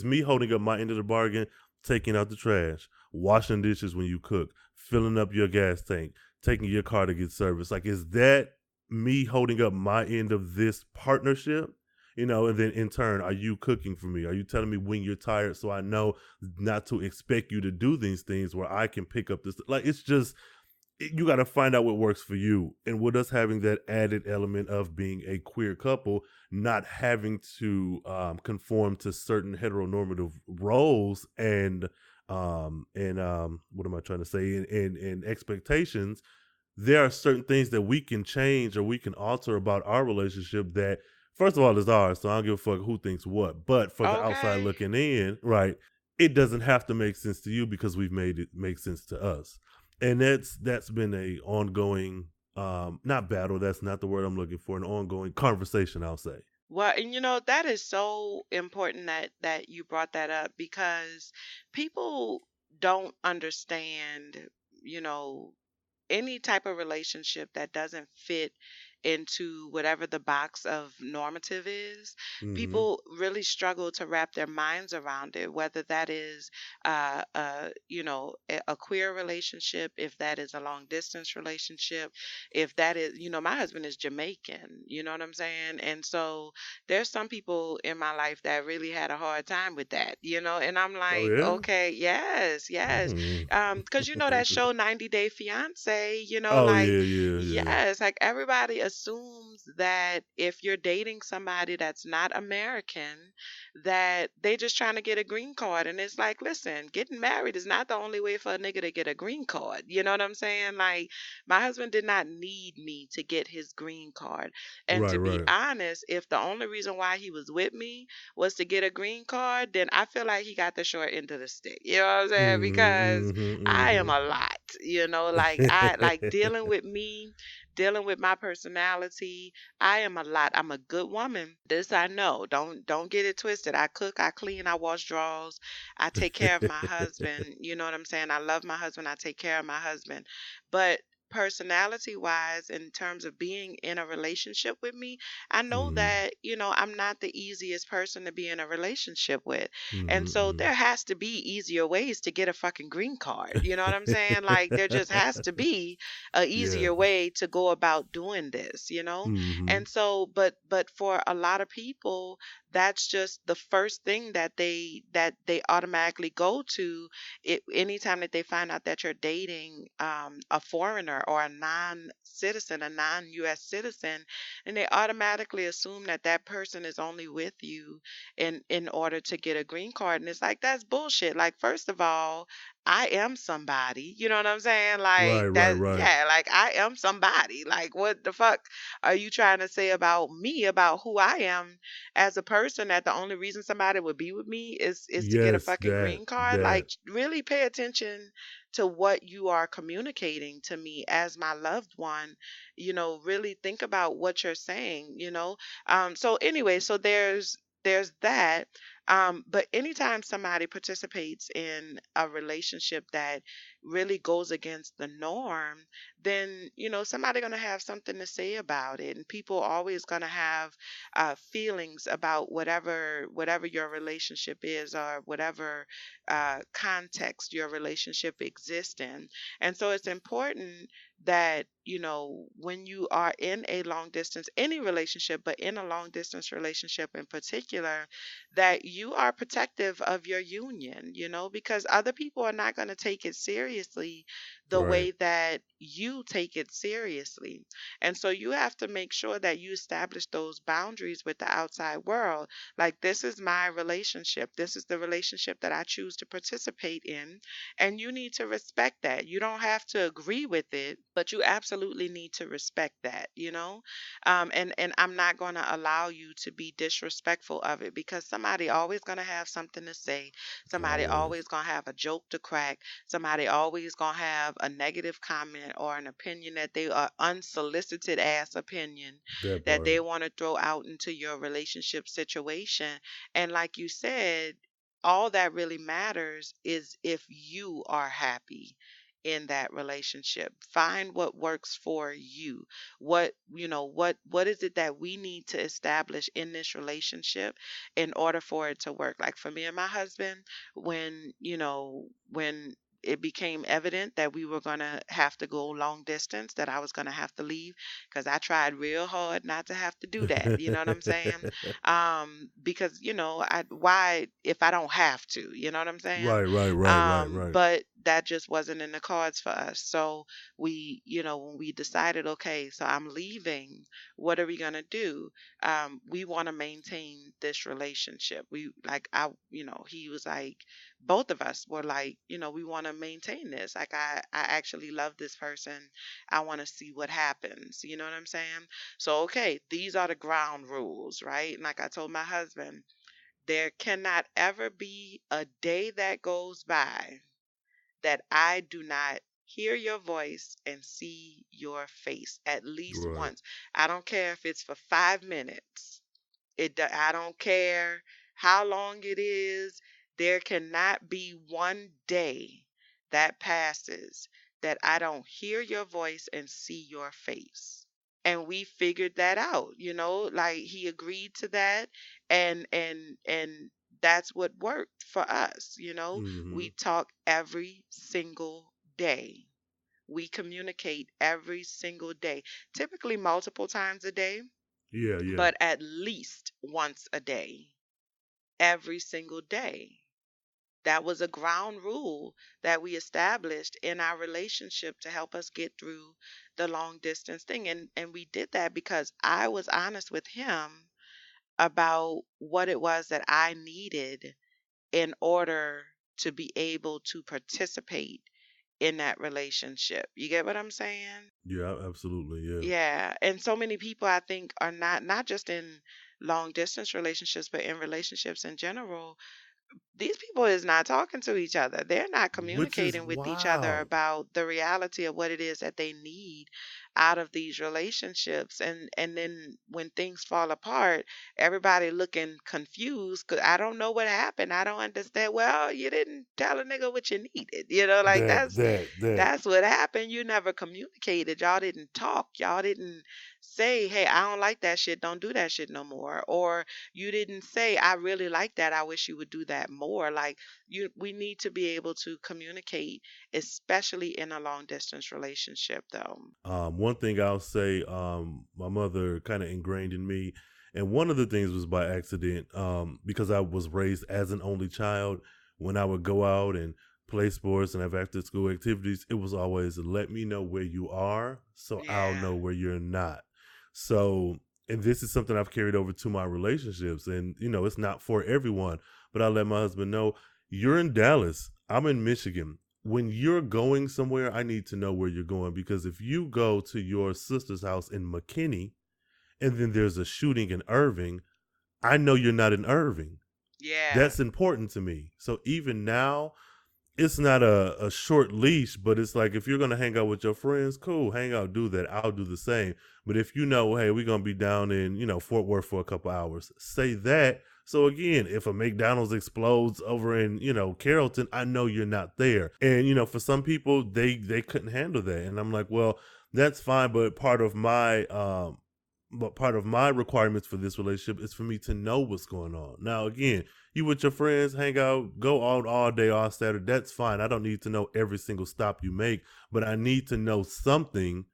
Speaker 2: me holding up my end of the bargain, taking out the trash, washing dishes when you cook, filling up your gas tank, taking your car to get service. Like, is that me holding up my end of this partnership? And then in turn, are you cooking for me? Are you telling me when you're tired so I know not to expect you to do these things where I can pick up this? Like, it's just, you got to find out what works for you. And with us having that added element of being a queer couple, not having to conform to certain heteronormative roles and what am I trying to say? And expectations, there are certain things that we can change or we can alter about our relationship that, first of all, is ours. So I don't give a fuck who thinks what. But for the outside
Speaker 3: Okay.
Speaker 2: looking in, right, it doesn't have to make sense to you because we've made it make sense to us. And that's been a ongoing, not battle, that's not the word I'm looking for, an ongoing conversation, I'll say.
Speaker 3: Well, and that is so important that you brought that up because people don't understand, you know, any type of relationship that doesn't fit into whatever the box of normative is,
Speaker 2: Mm-hmm.
Speaker 3: people really struggle to wrap their minds around it, whether that is a queer relationship, if that is a long distance relationship, if that is, my husband is Jamaican, you know what I'm saying? And so there's some people in my life that really had a hard time with that, and I'm
Speaker 2: Oh
Speaker 3: like,
Speaker 2: yeah.
Speaker 3: okay, yes, yes.
Speaker 2: Mm-hmm.
Speaker 3: Because that show 90 Day Fiance,
Speaker 2: Oh
Speaker 3: like,
Speaker 2: yeah, yeah, yeah.
Speaker 3: yes, like everybody assumes that if you're dating somebody that's not American, that they just trying to get a green card. And it's like, listen, getting married is not the only way for a nigga to get a green card. You know what I'm saying? Like, my husband did not need me to get his green card. And
Speaker 2: Right,
Speaker 3: to be
Speaker 2: right.
Speaker 3: honest, if the only reason why he was with me was to get a green card, then I feel like he got the short end of the stick. You know what I'm saying? Because I am
Speaker 2: Mm-hmm.
Speaker 3: a lot, like I like dealing with me, dealing with my personality. I am a lot. I'm a good woman. This I know. Don't get it twisted. I cook, I clean, I wash drawers. I take care of my husband. You know what I'm saying? I love my husband. I take care of my husband. But personality wise, in terms of being in a relationship with me, I know
Speaker 2: Mm-hmm.
Speaker 3: that, I'm not the easiest person to be in a relationship with. And so
Speaker 2: Mm-hmm.
Speaker 3: there has to be easier ways to get a fucking green card. You know what I'm saying? Like, there just has to be a
Speaker 2: Yeah.
Speaker 3: easier way to go about doing this.
Speaker 2: Mm-hmm.
Speaker 3: And so, but for a lot of people, that's just the first thing that they automatically go to anytime that they find out that you're dating a foreigner or a non-citizen, a non-US citizen, and they automatically assume that that person is only with you in order to get a green card. And it's like, that's bullshit. Like, first of all, I am somebody. You know what I'm saying?
Speaker 2: Right,
Speaker 3: Like,
Speaker 2: right,
Speaker 3: that,
Speaker 2: right.
Speaker 3: yeah, like, I am somebody. Like, what the fuck are you trying to say about me, about who I am as a person, that the only reason somebody would be with me is to get a
Speaker 2: Yes,
Speaker 3: fucking green card?
Speaker 2: that.
Speaker 3: Like, really pay attention to what you are communicating to me as my loved one. Really think about what you're saying. So anyway, so there's that. But anytime somebody participates in a relationship that really goes against the norm, then somebody gonna have something to say about it, and people always gonna have feelings about whatever your relationship is, or whatever context your relationship exists in. And so it's important that when you are in a long distance, any relationship, but in a long distance relationship in particular, that you are protective of your union, because other people are not going to take it seriously the
Speaker 2: Right.
Speaker 3: way that you take it seriously. And so you have to make sure that you establish those boundaries with the outside world. Like, this is my relationship. This is the relationship that I choose to participate in. And you need to respect that. You don't have to agree with it, but you absolutely need to respect that. And I'm not going to allow you to be disrespectful of it, because somebody always going to have something to say. Somebody
Speaker 2: Always.
Speaker 3: always going to have a joke to crack. Somebody always going to have a negative comment or an opinion that they are unsolicited ass opinion
Speaker 2: That
Speaker 3: that
Speaker 2: part.
Speaker 3: they want to throw out into your relationship situation. And like you said, all that really matters is if you are happy in that relationship. Find what works for you. What is it that we need to establish in this relationship in order for it to work? Like, for me and my husband, when it became evident that we were going to have to go long distance, that I was going to have to leave, because I tried real hard not to have to do that. You know what I'm saying? Because why, if I don't have to? You know what I'm saying?
Speaker 2: Right, right, right, right, right.
Speaker 3: But that just wasn't in the cards for us. So when we decided, okay, so I'm leaving, what are we gonna do? We want to maintain this relationship. He was like, both of us were like, we want to maintain this. Like, I actually love this person. I want to see what happens. You know what I'm saying? So, okay, these are the ground rules, right? And like I told my husband, there cannot ever be a day that goes by that I do not hear your voice and see your face at least
Speaker 2: Right.
Speaker 3: once. I don't care if it's for 5 minutes. I don't care how long it is. There cannot be one day that passes that I don't hear your voice and see your face. And we figured that out. Like, he agreed to that, and that's what worked for us.
Speaker 2: Mm-hmm.
Speaker 3: We talk every single day. We communicate every single day, typically multiple times a day,
Speaker 2: Yeah, yeah.
Speaker 3: but at least once a day, every single day. That was a ground rule that we established in our relationship to help us get through the long distance thing. And we did that because I was honest with him about what it was that I needed in order to be able to participate in that relationship. You get what I'm saying?
Speaker 2: Yeah, absolutely. Yeah.
Speaker 3: Yeah. And so many people I think are not just in long distance relationships, but in relationships in general, these people is not talking to each other. They're not
Speaker 2: Which is
Speaker 3: communicating with each other
Speaker 2: wild.
Speaker 3: about the reality of what it is that they need out of these relationships. And then when things fall apart, everybody looking confused because I don't know what happened. I don't understand. Well, you didn't tell a nigga what you needed. Like
Speaker 2: That.
Speaker 3: that's what happened. You never communicated. Y'all didn't talk. Y'all didn't say, "Hey, I don't like that shit. Don't do that shit no more." Or you didn't say, "I really like that. I wish you would do that more." Like we need to be able to communicate, especially in a long distance relationship though.
Speaker 2: One thing I'll say, my mother kind of ingrained in me, and one of the things was by accident, because I was raised as an only child. When I would go out and play sports and have after school activities, it was always let me know where you are so I'll
Speaker 3: Yeah.
Speaker 2: know where you're not. So, and this is something I've carried over to my relationships, and it's not for everyone, but I let my husband know you're in Dallas, I'm in Michigan. When you're going somewhere, I need to know where you're going, because if you go to your sister's house in McKinney and then there's a shooting in Irving, I know you're not in Irving.
Speaker 3: Yeah.
Speaker 2: That's important to me. So even now, it's not a short leash, but it's like if you're gonna hang out with your friends, cool, hang out, do that. I'll do the same. But if you know, hey, we're gonna be down in Fort Worth for a couple hours, say that. So again, if a McDonald's explodes over in Carrollton, I know you're not there. And for some people, they couldn't handle that, and I'm like, well, that's fine. But part of my requirements for this relationship is for me to know what's going on. Now, again, you with your friends, hang out, go out all day, all Saturday. That's fine. I don't need to know every single stop you make, but I need to know something,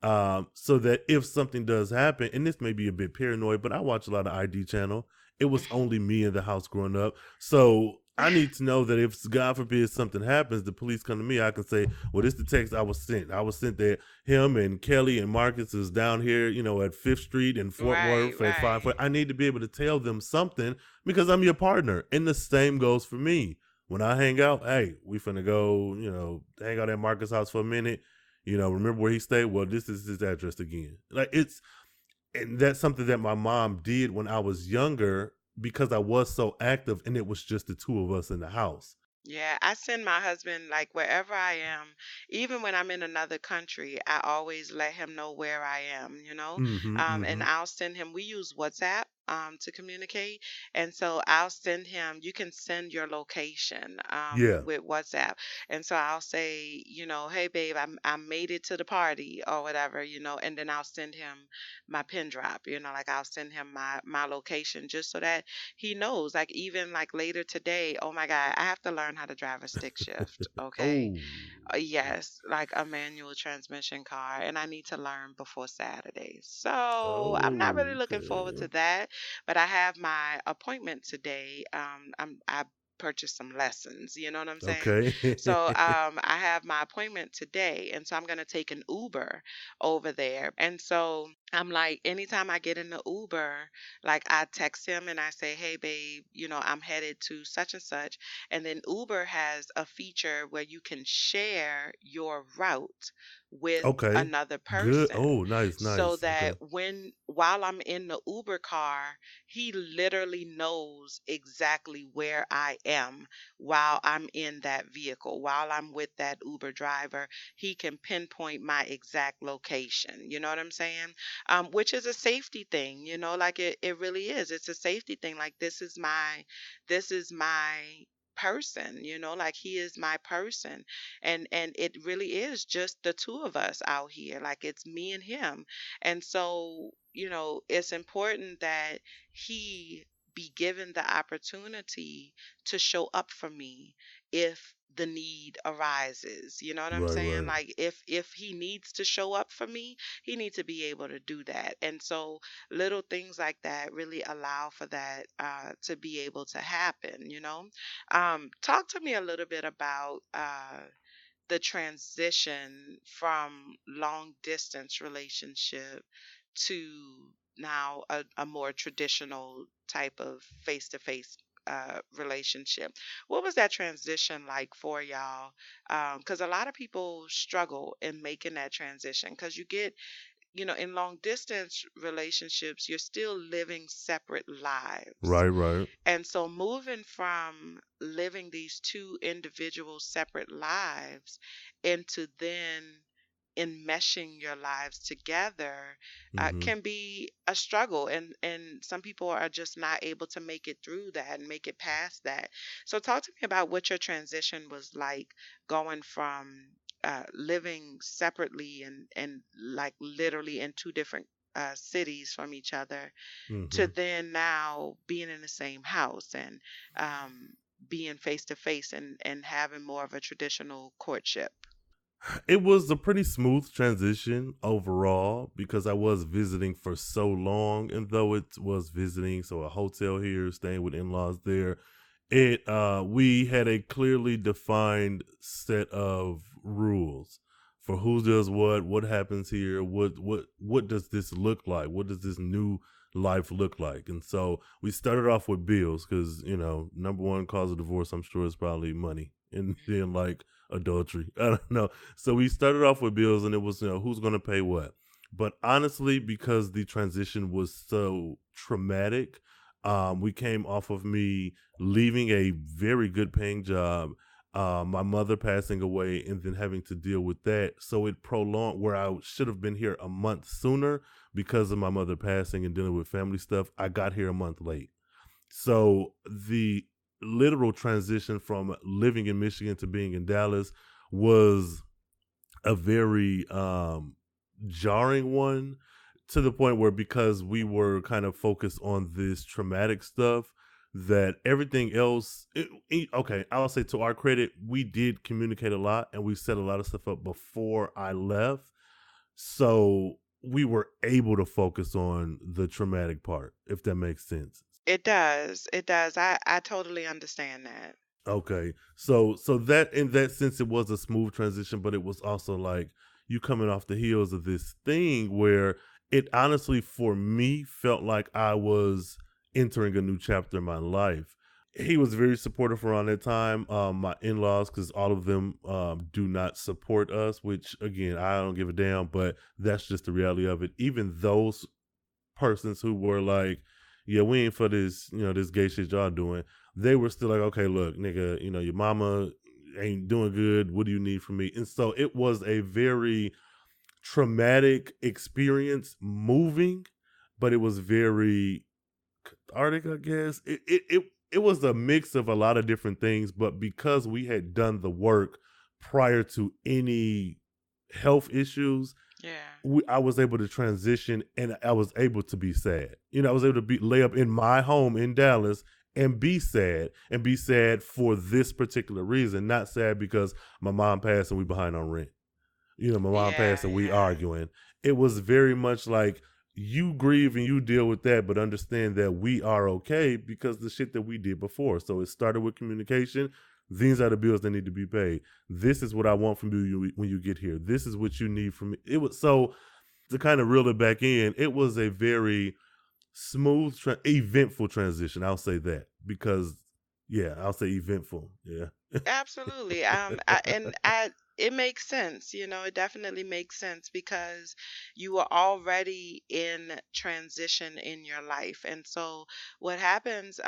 Speaker 2: so that if something does happen, and this may be a bit paranoid, but I watch a lot of ID channel. It was only me in the house growing up. So I need to know that if, God forbid, something happens, the police come to me, I can say, well, this is the text I was sent. I was sent that him and Kelly and Marcus is down here, at 5th Street in Fort
Speaker 3: Right,
Speaker 2: Worth at 5
Speaker 3: right.
Speaker 2: foot. I need to be able to tell them something because I'm your partner. And the same goes for me. When I hang out, hey, we finna go, hang out at Marcus' house for a minute. Remember where he stayed? Well, this is his address again. And that's something that my mom did when I was younger because I was so active and it was just the two of us in the house.
Speaker 3: Yeah, I send my husband like wherever I am, even when I'm in another country, I always let him know where I am.
Speaker 2: Mm-hmm.
Speaker 3: And
Speaker 2: Mm-hmm.
Speaker 3: I'll send him, we use WhatsApp to communicate. And so I'll send him, you can send your location
Speaker 2: Yeah.
Speaker 3: with WhatsApp. And so I'll say, hey babe, I made it to the party or whatever, and then I'll send him my pin drop, like I'll send him my location just so that he knows, like even like later today, oh my God, I have to learn how to drive a stick shift. Okay.
Speaker 2: Oh.
Speaker 3: Yes, like a manual transmission car, and I need to learn before Saturday. So I'm not really looking forward
Speaker 2: Okay.
Speaker 3: to that, but I have my appointment today. I purchased some lessons, you know what I'm saying?
Speaker 2: Okay.
Speaker 3: So I have my appointment today, and so I'm gonna take an Uber over there. And so I'm like, anytime I get in the Uber, like I text him and I say, hey babe, I'm headed to such and such. And then Uber has a feature where you can share your route with
Speaker 2: Okay.
Speaker 3: another
Speaker 2: Good.
Speaker 3: person
Speaker 2: Oh, nice,
Speaker 3: so
Speaker 2: nice.
Speaker 3: that
Speaker 2: Okay.
Speaker 3: while I'm in the Uber car, he literally knows exactly where I am while I'm in that vehicle, while I'm with that Uber driver. He can pinpoint my exact location. You know what I'm saying? Which is a safety thing, like it really is. It's a safety thing. Like this is my person, like he is my person. And it really is just the two of us out here. Like it's me and him. And so, it's important that he be given the opportunity to show up for me if the need arises. You know what I'm
Speaker 2: Right,
Speaker 3: saying?
Speaker 2: right.
Speaker 3: Like if he needs to show up for me, he needs to be able to do that. And so little things like that really allow for that to be able to happen, you know? Talk to me a little bit about the transition from long distance relationship to now a more traditional type of face to face relationship. What was that transition like for y'all? Because a lot of people struggle in making that transition because you get, in long distance relationships, you're still living separate lives.
Speaker 2: Right, right.
Speaker 3: And so moving from living these two individual separate lives into then enmeshing your lives together
Speaker 2: Hmm.
Speaker 3: can be a struggle, and some people are just not able to make it through that and make it past that. So talk to me about what your transition was like, going from living separately and like literally in two different cities from each other, to
Speaker 2: Hmm.
Speaker 3: then now being in the same house and um, being face to face and having more of a traditional courtship.
Speaker 2: It was a pretty smooth transition overall because I was visiting for so long, and though it was visiting, so a hotel here, staying with in-laws there, it we had a clearly defined set of rules for who does what happens here, what does this look like, what does this new life look like. And so we started off with bills because number one cause of divorce, I'm sure, is probably money, and then like adultery. I don't know. So we started off with bills, and it was who's going to pay what. But honestly, because the transition was so traumatic, we came off of me leaving a very good paying job, my mother passing away, and then having to deal with that. So it prolonged where I should have been here a month sooner because of my mother passing and dealing with family stuff. I got here a month late. So the literal transition from living in Michigan to being in Dallas was a very jarring one, to the point where, because we were kind of focused on this traumatic stuff, that everything else okay, I'll say, to our credit, we did communicate a lot and we set a lot of stuff up before I left, so we were able to focus on the traumatic part, if that makes sense.
Speaker 3: It does. It does. I totally understand that.
Speaker 2: Okay. So that, in that sense, it was a smooth transition, but it was also like you coming off the heels of this thing where it honestly, for me, felt like I was entering a new chapter in my life. He was very supportive around that time. My in-laws, because all of them do not support us, which again, I don't give a damn, but that's just the reality of it. Even those persons who were like, yeah, we ain't for this, this gay shit y'all doing, they were still like, okay, look, nigga, your mama ain't doing good. What do you need from me? And so it was a very traumatic experience moving, but it was very cathartic, I guess. It was a mix of a lot of different things, but because we had done the work prior to any health issues,
Speaker 3: Yeah.
Speaker 2: I was able to transition, and I was able to be sad. I was able to lay up in my home in Dallas and be sad for this particular reason, not sad because my mom passed and we behind on rent. My mom passed
Speaker 3: Yeah,
Speaker 2: and we
Speaker 3: yeah.
Speaker 2: arguing. It was very much like, you grieve and you deal with that, but understand that we are okay because the shit that we did before. So it started with communication. These are the bills that need to be paid. This is what I want from you when you get here. This is what you need from me. It was so, to kind of reel it back in, it was a very smooth, eventful transition. I'll say that because, yeah, I'll say eventful. Yeah.
Speaker 3: Absolutely. It makes sense. It definitely makes sense because you were already in transition in your life. And so what happens,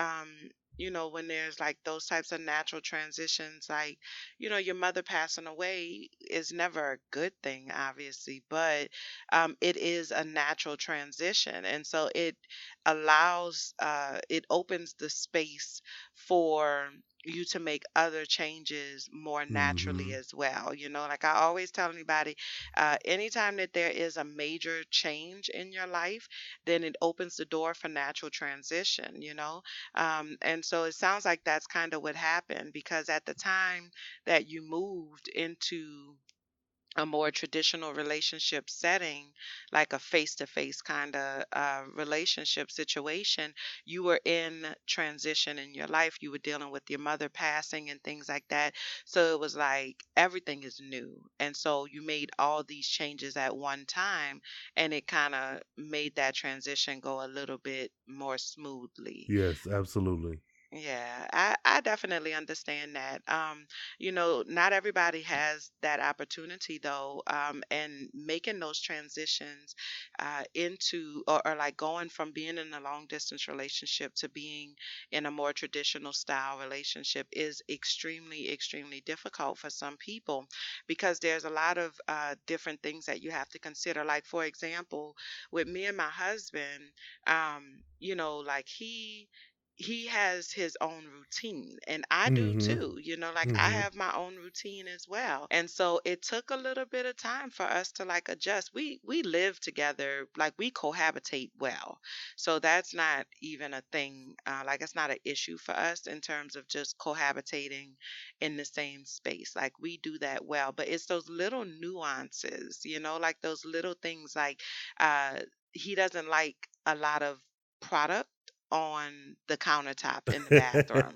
Speaker 3: when there's like those types of natural transitions, like, your mother passing away is never a good thing, obviously, but it is a natural transition. And so allows it opens the space for you to make other changes more naturally
Speaker 2: Mm-hmm.
Speaker 3: as well. Like I always tell anybody, anytime that there is a major change in your life, then it opens the door for natural transition. And so it sounds like that's kind of what happened, because at the time that you moved into a more traditional relationship setting, like a face to face kind of relationship situation, you were in transition in your life. You were dealing with your mother passing and things like that. So it was like everything is new. And so you made all these changes at one time, and it kind of made that transition go a little bit more smoothly.
Speaker 2: Yes, absolutely.
Speaker 3: Yeah, I definitely understand that. Not everybody has that opportunity though. And making those transitions into, or like going from being in a long distance relationship to being in a more traditional style relationship is extremely, extremely difficult for some people, because there's a lot of different things that you have to consider. Like, for example, with me and my husband, like he has his own routine, and I do
Speaker 2: Mm-hmm.
Speaker 3: too. Like I
Speaker 2: Mm-hmm.
Speaker 3: have my own routine as well. And so it took a little bit of time for us to like adjust. We live together, like we cohabitate well. So that's not even a thing. Like it's not an issue for us in terms of just cohabitating in the same space. Like we do that well, but it's those little nuances, like those little things like uh he doesn't like a lot of product on the countertop in the bathroom.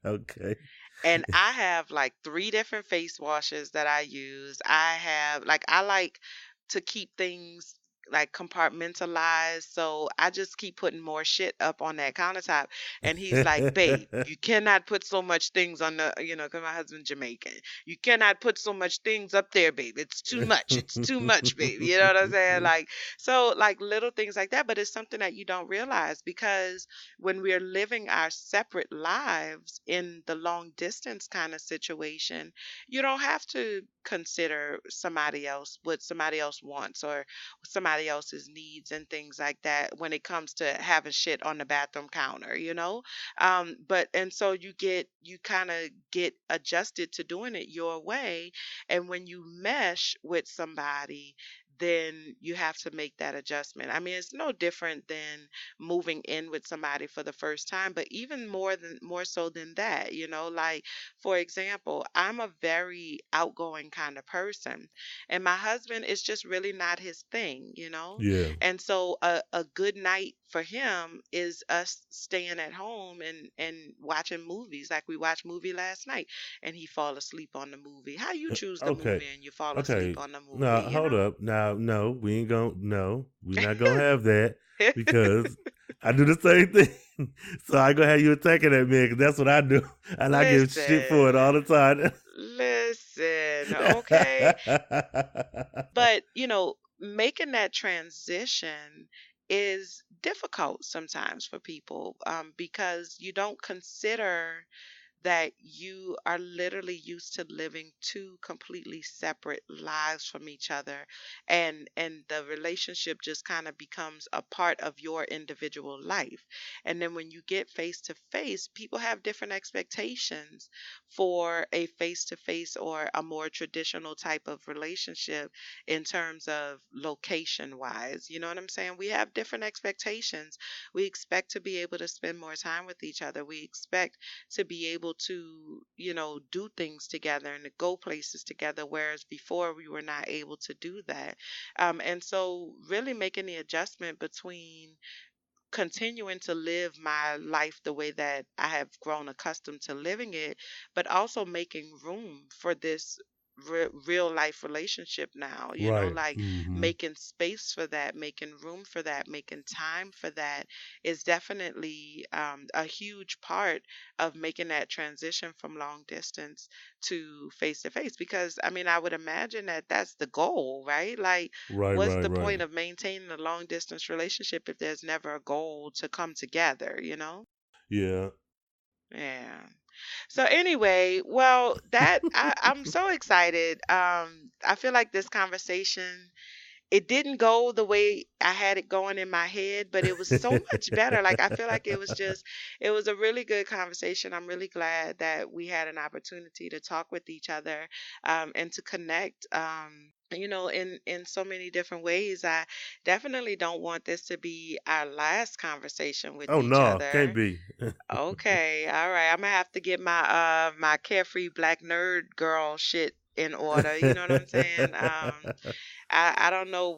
Speaker 2: Okay.
Speaker 3: And I have like three different face washes that I use. I like to keep things like compartmentalized. So I just keep putting more shit up on that countertop. And he's like, babe, you cannot put so much things on because my husband's Jamaican. You cannot put so much things up there, babe. It's too much. It's too much, babe. You know what I'm saying? Like, so like little things like that. But it's something that you don't realize, because when we're living our separate lives in the long distance kind of situation, you don't have to consider somebody else, what somebody else wants, or somebody else's needs and things like that when it comes to having shit on the bathroom counter. But and so you kind of get adjusted to doing it your way. And when you mesh with somebody, then you have to make that adjustment. I mean, it's no different than moving in with somebody for the first time, but even more so than that, like for example, I'm a very outgoing kind of person, and my husband is just really not his thing.
Speaker 2: Yeah.
Speaker 3: And so a good night for him is us staying at home and watching movies. Like we watched movie last night, and he fall asleep on the movie. How you choose the
Speaker 2: Okay.
Speaker 3: movie and you fall asleep
Speaker 2: Okay.
Speaker 3: on the
Speaker 2: Now
Speaker 3: movie,
Speaker 2: hold up. Now, no, we ain't gonna. No, we not gonna have that because I do the same thing. So I gonna have you attacking that man because that's what I do, and I give shit for it
Speaker 3: Listen,
Speaker 2: all the time.
Speaker 3: listen, okay? But, making that transition is difficult sometimes for people, because you don't consider that you are literally used to living two completely separate lives from each other, and the relationship just kind of becomes a part of your individual life. And then when you get face to face, people have different expectations for a face to face or a more traditional type of relationship in terms of location wise. You know what I'm saying? We have different expectations. We expect to be able to spend more time with each other. We expect to be able to, do things together and to go places together, whereas before we were not able to do that. And so, really making the adjustment between continuing to live my life the way that I have grown accustomed to living it, but also making room for this real life relationship now,
Speaker 2: Right.
Speaker 3: like
Speaker 2: Mm-hmm.
Speaker 3: making space for that, making room for that, making time for that is definitely a huge part of making that transition from long distance to face. Because, I mean, I would imagine that that's the goal, right? Like,
Speaker 2: Right.
Speaker 3: what's
Speaker 2: Right.
Speaker 3: the
Speaker 2: Right.
Speaker 3: point of maintaining a long distance relationship if there's never a goal to come together?
Speaker 2: Yeah.
Speaker 3: Yeah. So anyway, well, I'm so excited. I feel like this conversation it didn't go the way I had it going in my head, but it was so much better. Like I feel like it was a really good conversation. I'm really glad that we had an opportunity to talk with each other, and to connect. In so many different ways. I definitely don't want this to be our last conversation with
Speaker 2: Oh
Speaker 3: each
Speaker 2: no, can't
Speaker 3: other.
Speaker 2: be.
Speaker 3: Okay, all right. I'm gonna have to get my carefree black nerd girl shit in order. You know what I'm saying? I don't know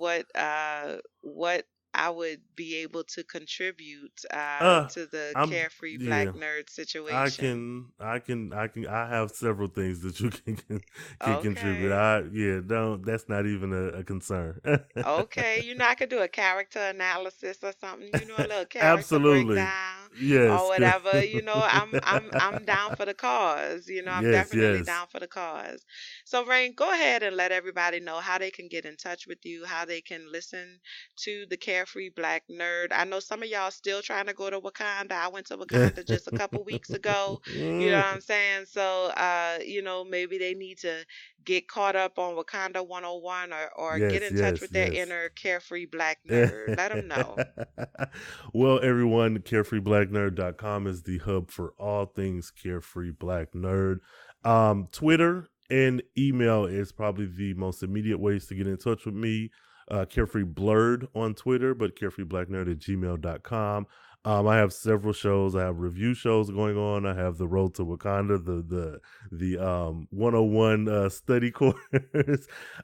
Speaker 3: what I would be able to contribute
Speaker 2: uh,
Speaker 3: to the
Speaker 2: I'm
Speaker 3: carefree black
Speaker 2: yeah.
Speaker 3: nerd
Speaker 2: I
Speaker 3: situation.
Speaker 2: can, I can, I can. I have several things that you can contribute.
Speaker 3: Okay.
Speaker 2: I yeah, don't. That's not even a concern.
Speaker 3: Okay, I could do a character analysis or something, a little character
Speaker 2: Absolutely,
Speaker 3: breakdown or
Speaker 2: yes,
Speaker 3: whatever. I'm down for the cause. I'm
Speaker 2: yes,
Speaker 3: definitely
Speaker 2: yes.
Speaker 3: down for the cause. So Rain, go ahead and let everybody know how they can get in touch with you, how they can listen to the Carefree Black Nerd. I know some of y'all still trying to go to Wakanda. I went to Wakanda just a couple weeks ago. You know what I'm saying? So maybe they need to get caught up on Wakanda 101, or get
Speaker 2: Yes,
Speaker 3: in touch
Speaker 2: yes,
Speaker 3: with their
Speaker 2: yes.
Speaker 3: inner carefree black nerd. Let them know.
Speaker 2: Well, everyone, carefreeblacknerd.com is the hub for all things carefree black nerd. Twitter and email is probably the most immediate ways to get in touch with me. Carefree Blurred on Twitter, but carefreeblacknerd at gmail.com. I have several shows. I have review shows going on. I have the Road to Wakanda, the 101 study course.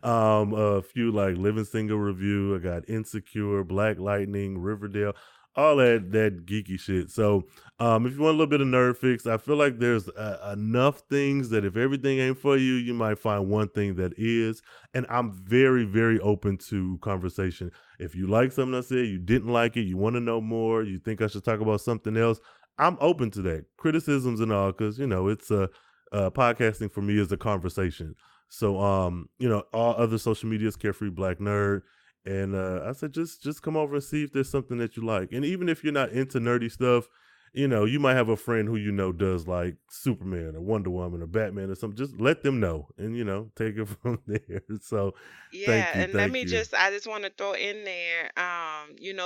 Speaker 2: A few like Living Single review. I got Insecure, Black Lightning, Riverdale, all that geeky shit. So if you want a little bit of nerd fix, I feel like there's enough things that if everything ain't for you, you might find one thing that is. And I'm very, very open to conversation. If you like something I said, you didn't like it, you want to know more, you think I should talk about something else, I'm open to that. Criticisms and all, because it's podcasting for me is a conversation. So all other social medias, Carefree Black Nerd. And I said just come over and see if there's something that you like. And even if you're not into nerdy stuff, you might have a friend who does like Superman or Wonder Woman or Batman or something. Just let them know and take it from there. So
Speaker 3: Yeah, and
Speaker 2: thank you.
Speaker 3: I just want to throw in there,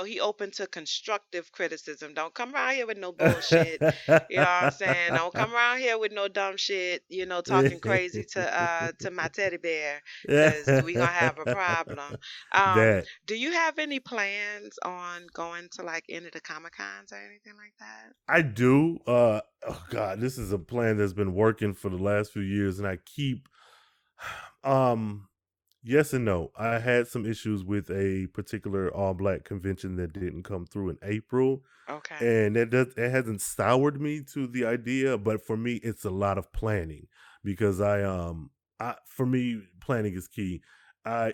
Speaker 3: he open to constructive criticism. Don't come around here with no bullshit. You know what I'm saying? Don't come around here with no dumb shit, talking crazy to my teddy bear, because we gonna have a problem.
Speaker 2: That
Speaker 3: Do you have any plans on going to like any of the Comic Cons or anything like that?
Speaker 2: I do. Oh God, this is a plan that's been working for the last few years, and I keep um yes and no. I had some issues with a particular all black convention that didn't come through in April,
Speaker 3: Okay.
Speaker 2: and it hasn't soured me to the idea, but for me it's a lot of planning because I for me planning is key.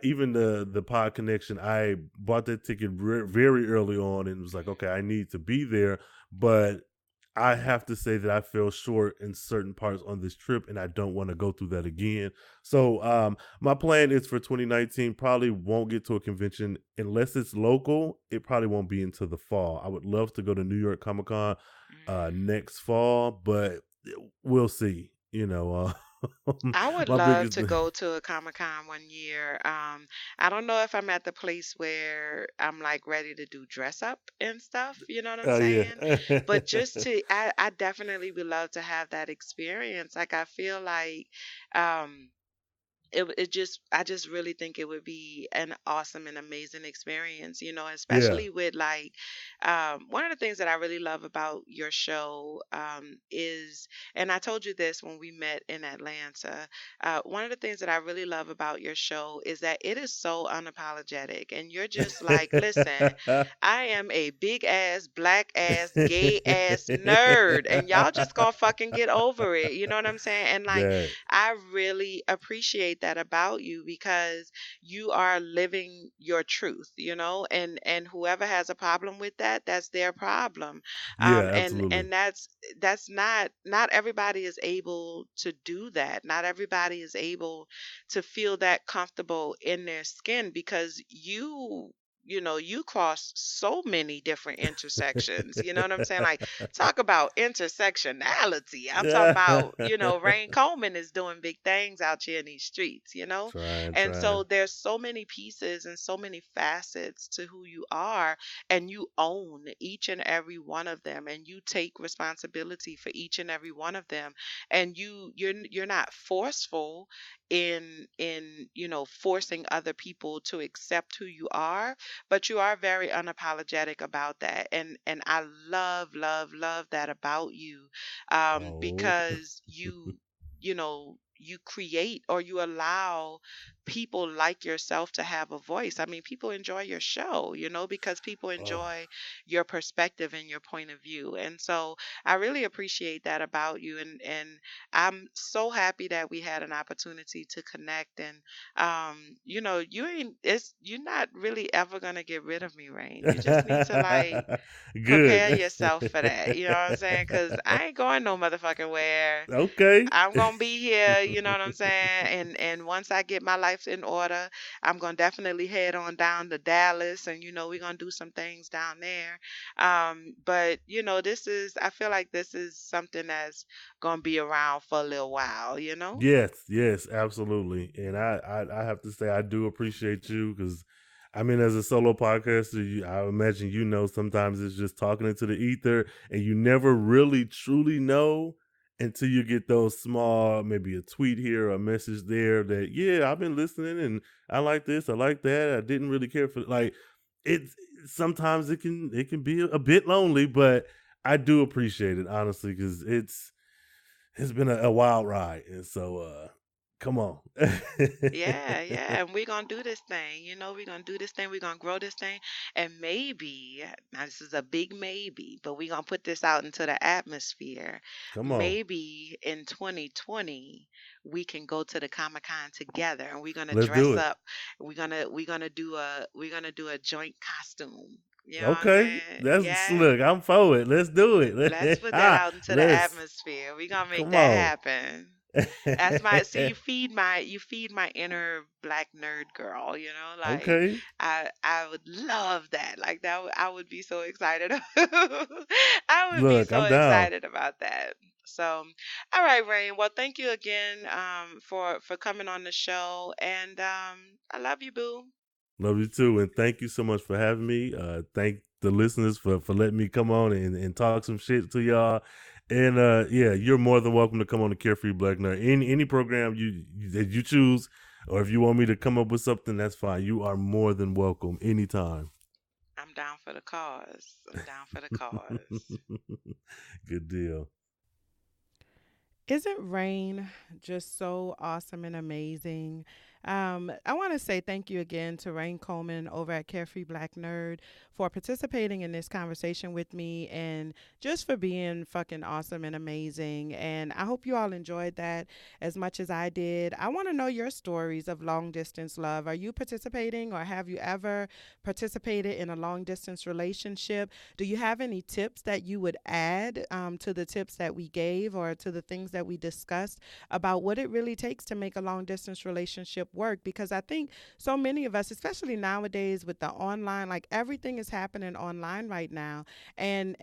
Speaker 2: Even the pod connection, I bought that ticket very early on and was like, okay, I need to be there, but I have to say that I fell short in certain parts on this trip, and I don't want to go through that again. So, my plan is for 2019. Probably won't get to a convention unless it's local. It probably won't be until the fall. I would love to go to New York Comic Con
Speaker 3: Mm.
Speaker 2: next fall, but we'll see.
Speaker 3: I would
Speaker 2: My
Speaker 3: love
Speaker 2: biggest.
Speaker 3: to go to a Comic Con one year. I don't know if I'm at the place where I'm like ready to do dress up and stuff, you know what I'm
Speaker 2: Oh yeah.
Speaker 3: saying? But I definitely would love to have that experience. Like I feel like, um, it just I just really think it would be an awesome and amazing experience,
Speaker 2: Yeah.
Speaker 3: especially with like, one of the things that I really love about your show, is, and I told you this when we met in Atlanta, one of the things that I really love about your show is that it is so unapologetic, and you're just like, listen, I am a big ass black ass gay ass nerd, and y'all just gonna fucking get over it, you know what I'm saying? And like,
Speaker 2: that.
Speaker 3: I really appreciate that about you, because you are living your truth, and whoever has a problem with that, that's their problem.
Speaker 2: Yeah,
Speaker 3: And
Speaker 2: absolutely.
Speaker 3: not everybody is able to do that. Not everybody is able to feel that comfortable in their skin, because you cross so many different intersections. You know what I'm saying? Like, talk about intersectionality. I'm talking about, Rhayne Coleman is doing big things out here in these streets.
Speaker 2: Trying,
Speaker 3: And so
Speaker 2: trying.
Speaker 3: there's so many pieces and so many facets to who you are, and you own each and every one of them, and you take responsibility for each and every one of them. And you're not forceful in forcing other people to accept who you are, but you are very unapologetic about that. And I love that about you,
Speaker 2: Oh,
Speaker 3: because you create, or you allow people like yourself to have a voice. I mean, people enjoy your show, because people
Speaker 2: oh,
Speaker 3: enjoy your perspective and your point of view. And so I really appreciate that about you. And I'm so happy that we had an opportunity to connect. And you're not really ever gonna get rid of me, Rain. You just need to, like, prepare
Speaker 2: good.
Speaker 3: yourself for that. You know what I'm saying? Because I ain't going no motherfucking where.
Speaker 2: Okay.
Speaker 3: I'm gonna be here, you know what I'm saying? And once I get my life in order, I'm gonna definitely head on down to Dallas, and we're gonna do some things down there. But I feel like this is something that's gonna be around for a little while.
Speaker 2: Yes, yes, absolutely. And I have to say I do appreciate you because I mean, as a solo podcaster, I imagine sometimes it's just talking into the ether, and you never really truly know until you get those small, maybe a tweet here, a message there that yeah, I've been listening and I like this, I like that. I didn't really care for like it's sometimes it can be a bit lonely, but I do appreciate it honestly because it's been a wild ride, and so come on.
Speaker 3: Yeah, yeah, and we're gonna do this thing. We're gonna do this thing. We're gonna grow this thing, and maybe, now this is a big maybe, but we're gonna put this out into the atmosphere.
Speaker 2: Come on,
Speaker 3: Maybe in 2020 we can go to the Comic Con together, and we're gonna
Speaker 2: let's do
Speaker 3: dress
Speaker 2: it.
Speaker 3: up. We're gonna do a joint costume. You know what I'm
Speaker 2: Okay,
Speaker 3: saying?
Speaker 2: that's
Speaker 3: Yeah.
Speaker 2: look. I'm for it. Let's do
Speaker 3: Let's
Speaker 2: it.
Speaker 3: put that out into the
Speaker 2: Let's
Speaker 3: atmosphere. We're gonna make
Speaker 2: come
Speaker 3: that
Speaker 2: on.
Speaker 3: happen. That's my see, you feed my inner black nerd girl, like,
Speaker 2: Okay,
Speaker 3: I would love that. Like, I would be so excited. I would be
Speaker 2: look,
Speaker 3: so
Speaker 2: I'm down.
Speaker 3: excited about that. So, all right, Rain. Well, thank you again, for coming on the show, and I love you, boo.
Speaker 2: Love you too, and thank you so much for having me. Thank the listeners for letting me come on and talk some shit to y'all. And yeah, you're more than welcome to come on the Carefree Black Nerd. Any program that you choose, or if you want me to come up with something, that's fine. You are more than welcome anytime.
Speaker 3: I'm down for the cause. I'm down for the cause.
Speaker 2: Good deal.
Speaker 1: Isn't Rain just so awesome and amazing? I want to say thank you again to Rhayne Coleman over at Carefree Black Nerd for participating in this conversation with me and just for being fucking awesome and amazing. And I hope you all enjoyed that as much as I did. I want to know your stories of long distance love. Are you participating or have you ever participated in a long distance relationship? Do you have any tips that you would add to the tips that we gave or to the things that we discussed about what it really takes to make a long distance relationship work? Because I think so many of us, especially nowadays with the online, like everything is happening online right now, and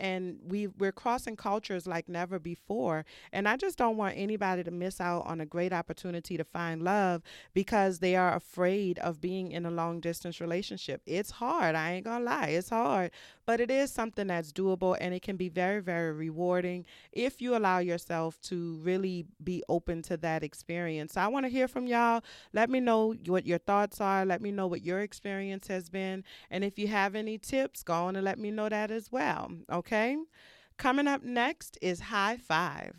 Speaker 1: we're crossing cultures like never before. And I just don't want anybody to miss out on a great opportunity to find love because they are afraid of being in a long distance relationship. It's hard. I ain't gonna lie. It's hard, but it is something that's doable and it can be very, very rewarding if you allow yourself to really be open to that experience. So I want to hear from y'all. Let me know what your thoughts are. Let me know what your experience has been. And if you have any tips, go on and let me know that as well. Okay? Coming up next is High Five.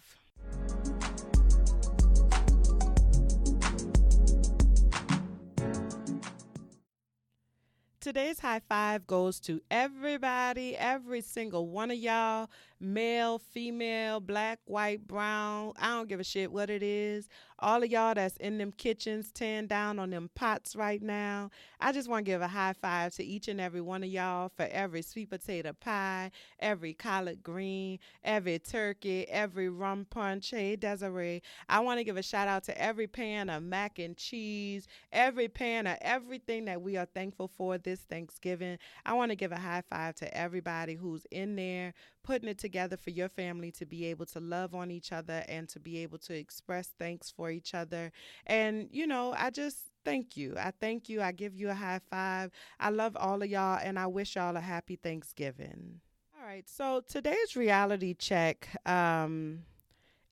Speaker 1: Today's high five goes to everybody, every single one of y'all, male, female, black, white, brown. I don't give a shit what it is. All of y'all that's in them kitchens, tearing down on them pots right now. I just want to give a high five to each and every one of y'all for every sweet potato pie, every collard green, every turkey, every rum punch. Hey, Desiree. I want to give a shout out to every pan of mac and cheese, every pan of everything that we are thankful for this this Thanksgiving. I want to give a high five to everybody who's in there putting it together for your family to be able to love on each other and to be able to express thanks for each other. And, I just thank you. I thank you. I give you a high five. I love all of y'all, and I wish y'all a happy Thanksgiving. All right. So today's reality check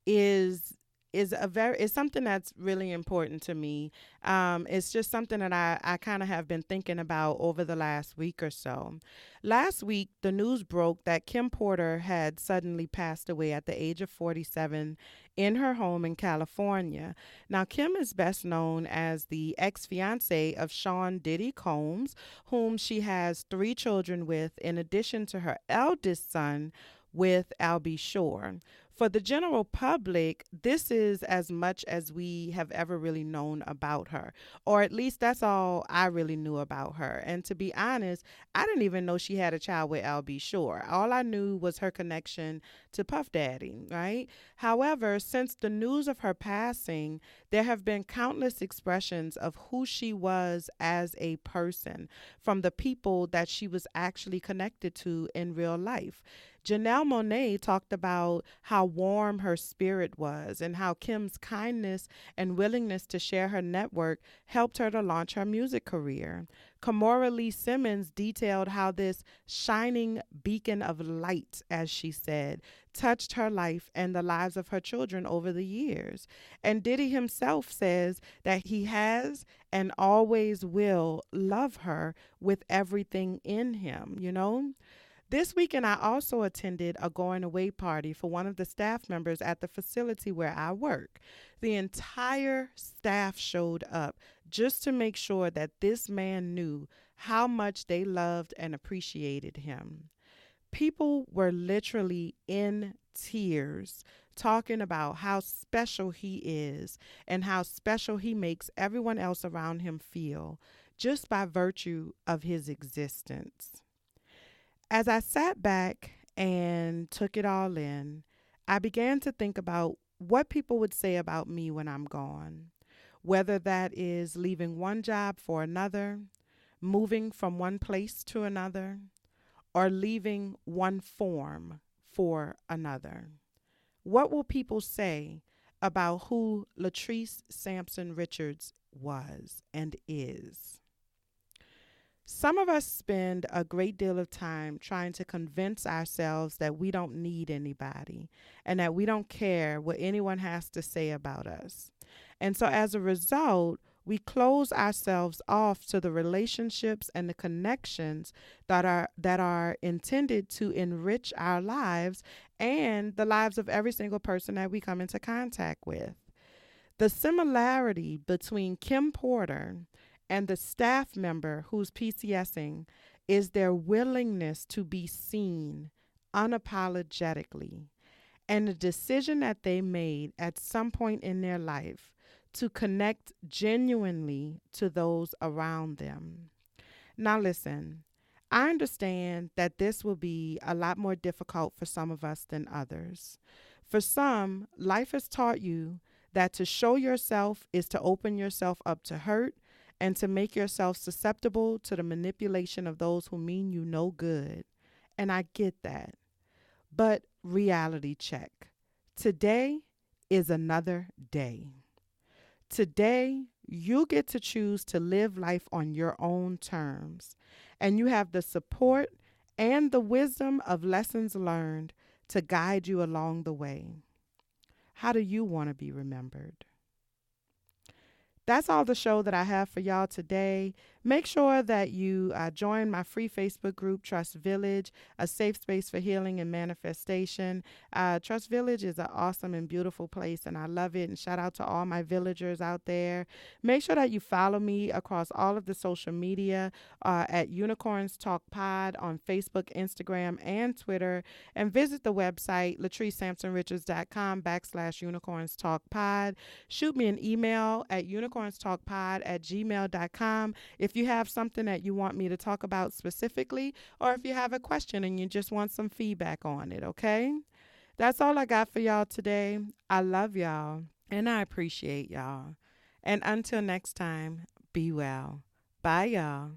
Speaker 1: is is something that's really important to me. It's just something that I kind of have been thinking about over the last week or so. Last week, the news broke that Kim Porter had suddenly passed away at the age of 47 in her home in California. Now, Kim is best known as the ex-fiance of Sean Diddy Combs, whom she has 3 children with, in addition to her eldest son with Albie Shore. For the general public, this is as much as we have ever really known about her, or at least that's all I really knew about her. And to be honest, I didn't even know she had a child with Albie Shore. All I knew was her connection to Puff Daddy, right? However, since the news of her passing, there have been countless expressions of who she was as a person from the people that she was actually connected to in real life. Janelle Monáe talked about how warm her spirit was and how Kim's kindness and willingness to share her network helped her to launch her music career. Kamora Lee Simmons detailed how this shining beacon of light, as she said, touched her life and the lives of her children over the years. And Diddy himself says that he has and always will love her with everything in him. This weekend, I also attended a going away party for one of the staff members at the facility where I work. The entire staff showed up just to make sure that this man knew how much they loved and appreciated him. People were literally in tears talking about how special he is and how special he makes everyone else around him feel just by virtue of his existence. As I sat back and took it all in, I began to think about what people would say about me when I'm gone, whether that is leaving one job for another, moving from one place to another, or leaving one form for another. What will people say about who Latrice Sampson Richards was and is? Some of us spend a great deal of time trying to convince ourselves that we don't need anybody and that we don't care what anyone has to say about us. And so as a result, we close ourselves off to the relationships and the connections that are intended to enrich our lives and the lives of every single person that we come into contact with. The similarity between Kim Porter and the staff member who's PCSing is their willingness to be seen unapologetically and the decision that they made at some point in their life to connect genuinely to those around them. Now listen, I understand that this will be a lot more difficult for some of us than others. For some, life has taught you that to show yourself is to open yourself up to hurt and to make yourself susceptible to the manipulation of those who mean you no good. And I get that. But reality check. Today is another day. Today, you get to choose to live life on your own terms. And you have the support and the wisdom of lessons learned to guide you along the way. How do you want to be remembered? That's all the show that I have for y'all today. Make sure that you join my free Facebook group, Trust Village, a safe space for healing and manifestation. Trust Village is an awesome and beautiful place, and I love it. And shout out to all my villagers out there. Make sure that you follow me across all of the social media at Unicorns Talk Pod on Facebook, Instagram, and Twitter. And visit the website, latricesampsonrichards.com/Unicorns Talk Pod. Shoot me an email at unicornstalkpod@gmail.com if you have something that you want me to talk about specifically, or if you have a question and you just want some feedback on it, okay? That's all I got for y'all today. I love y'all, and I appreciate y'all. And until next time, be well. Bye, y'all.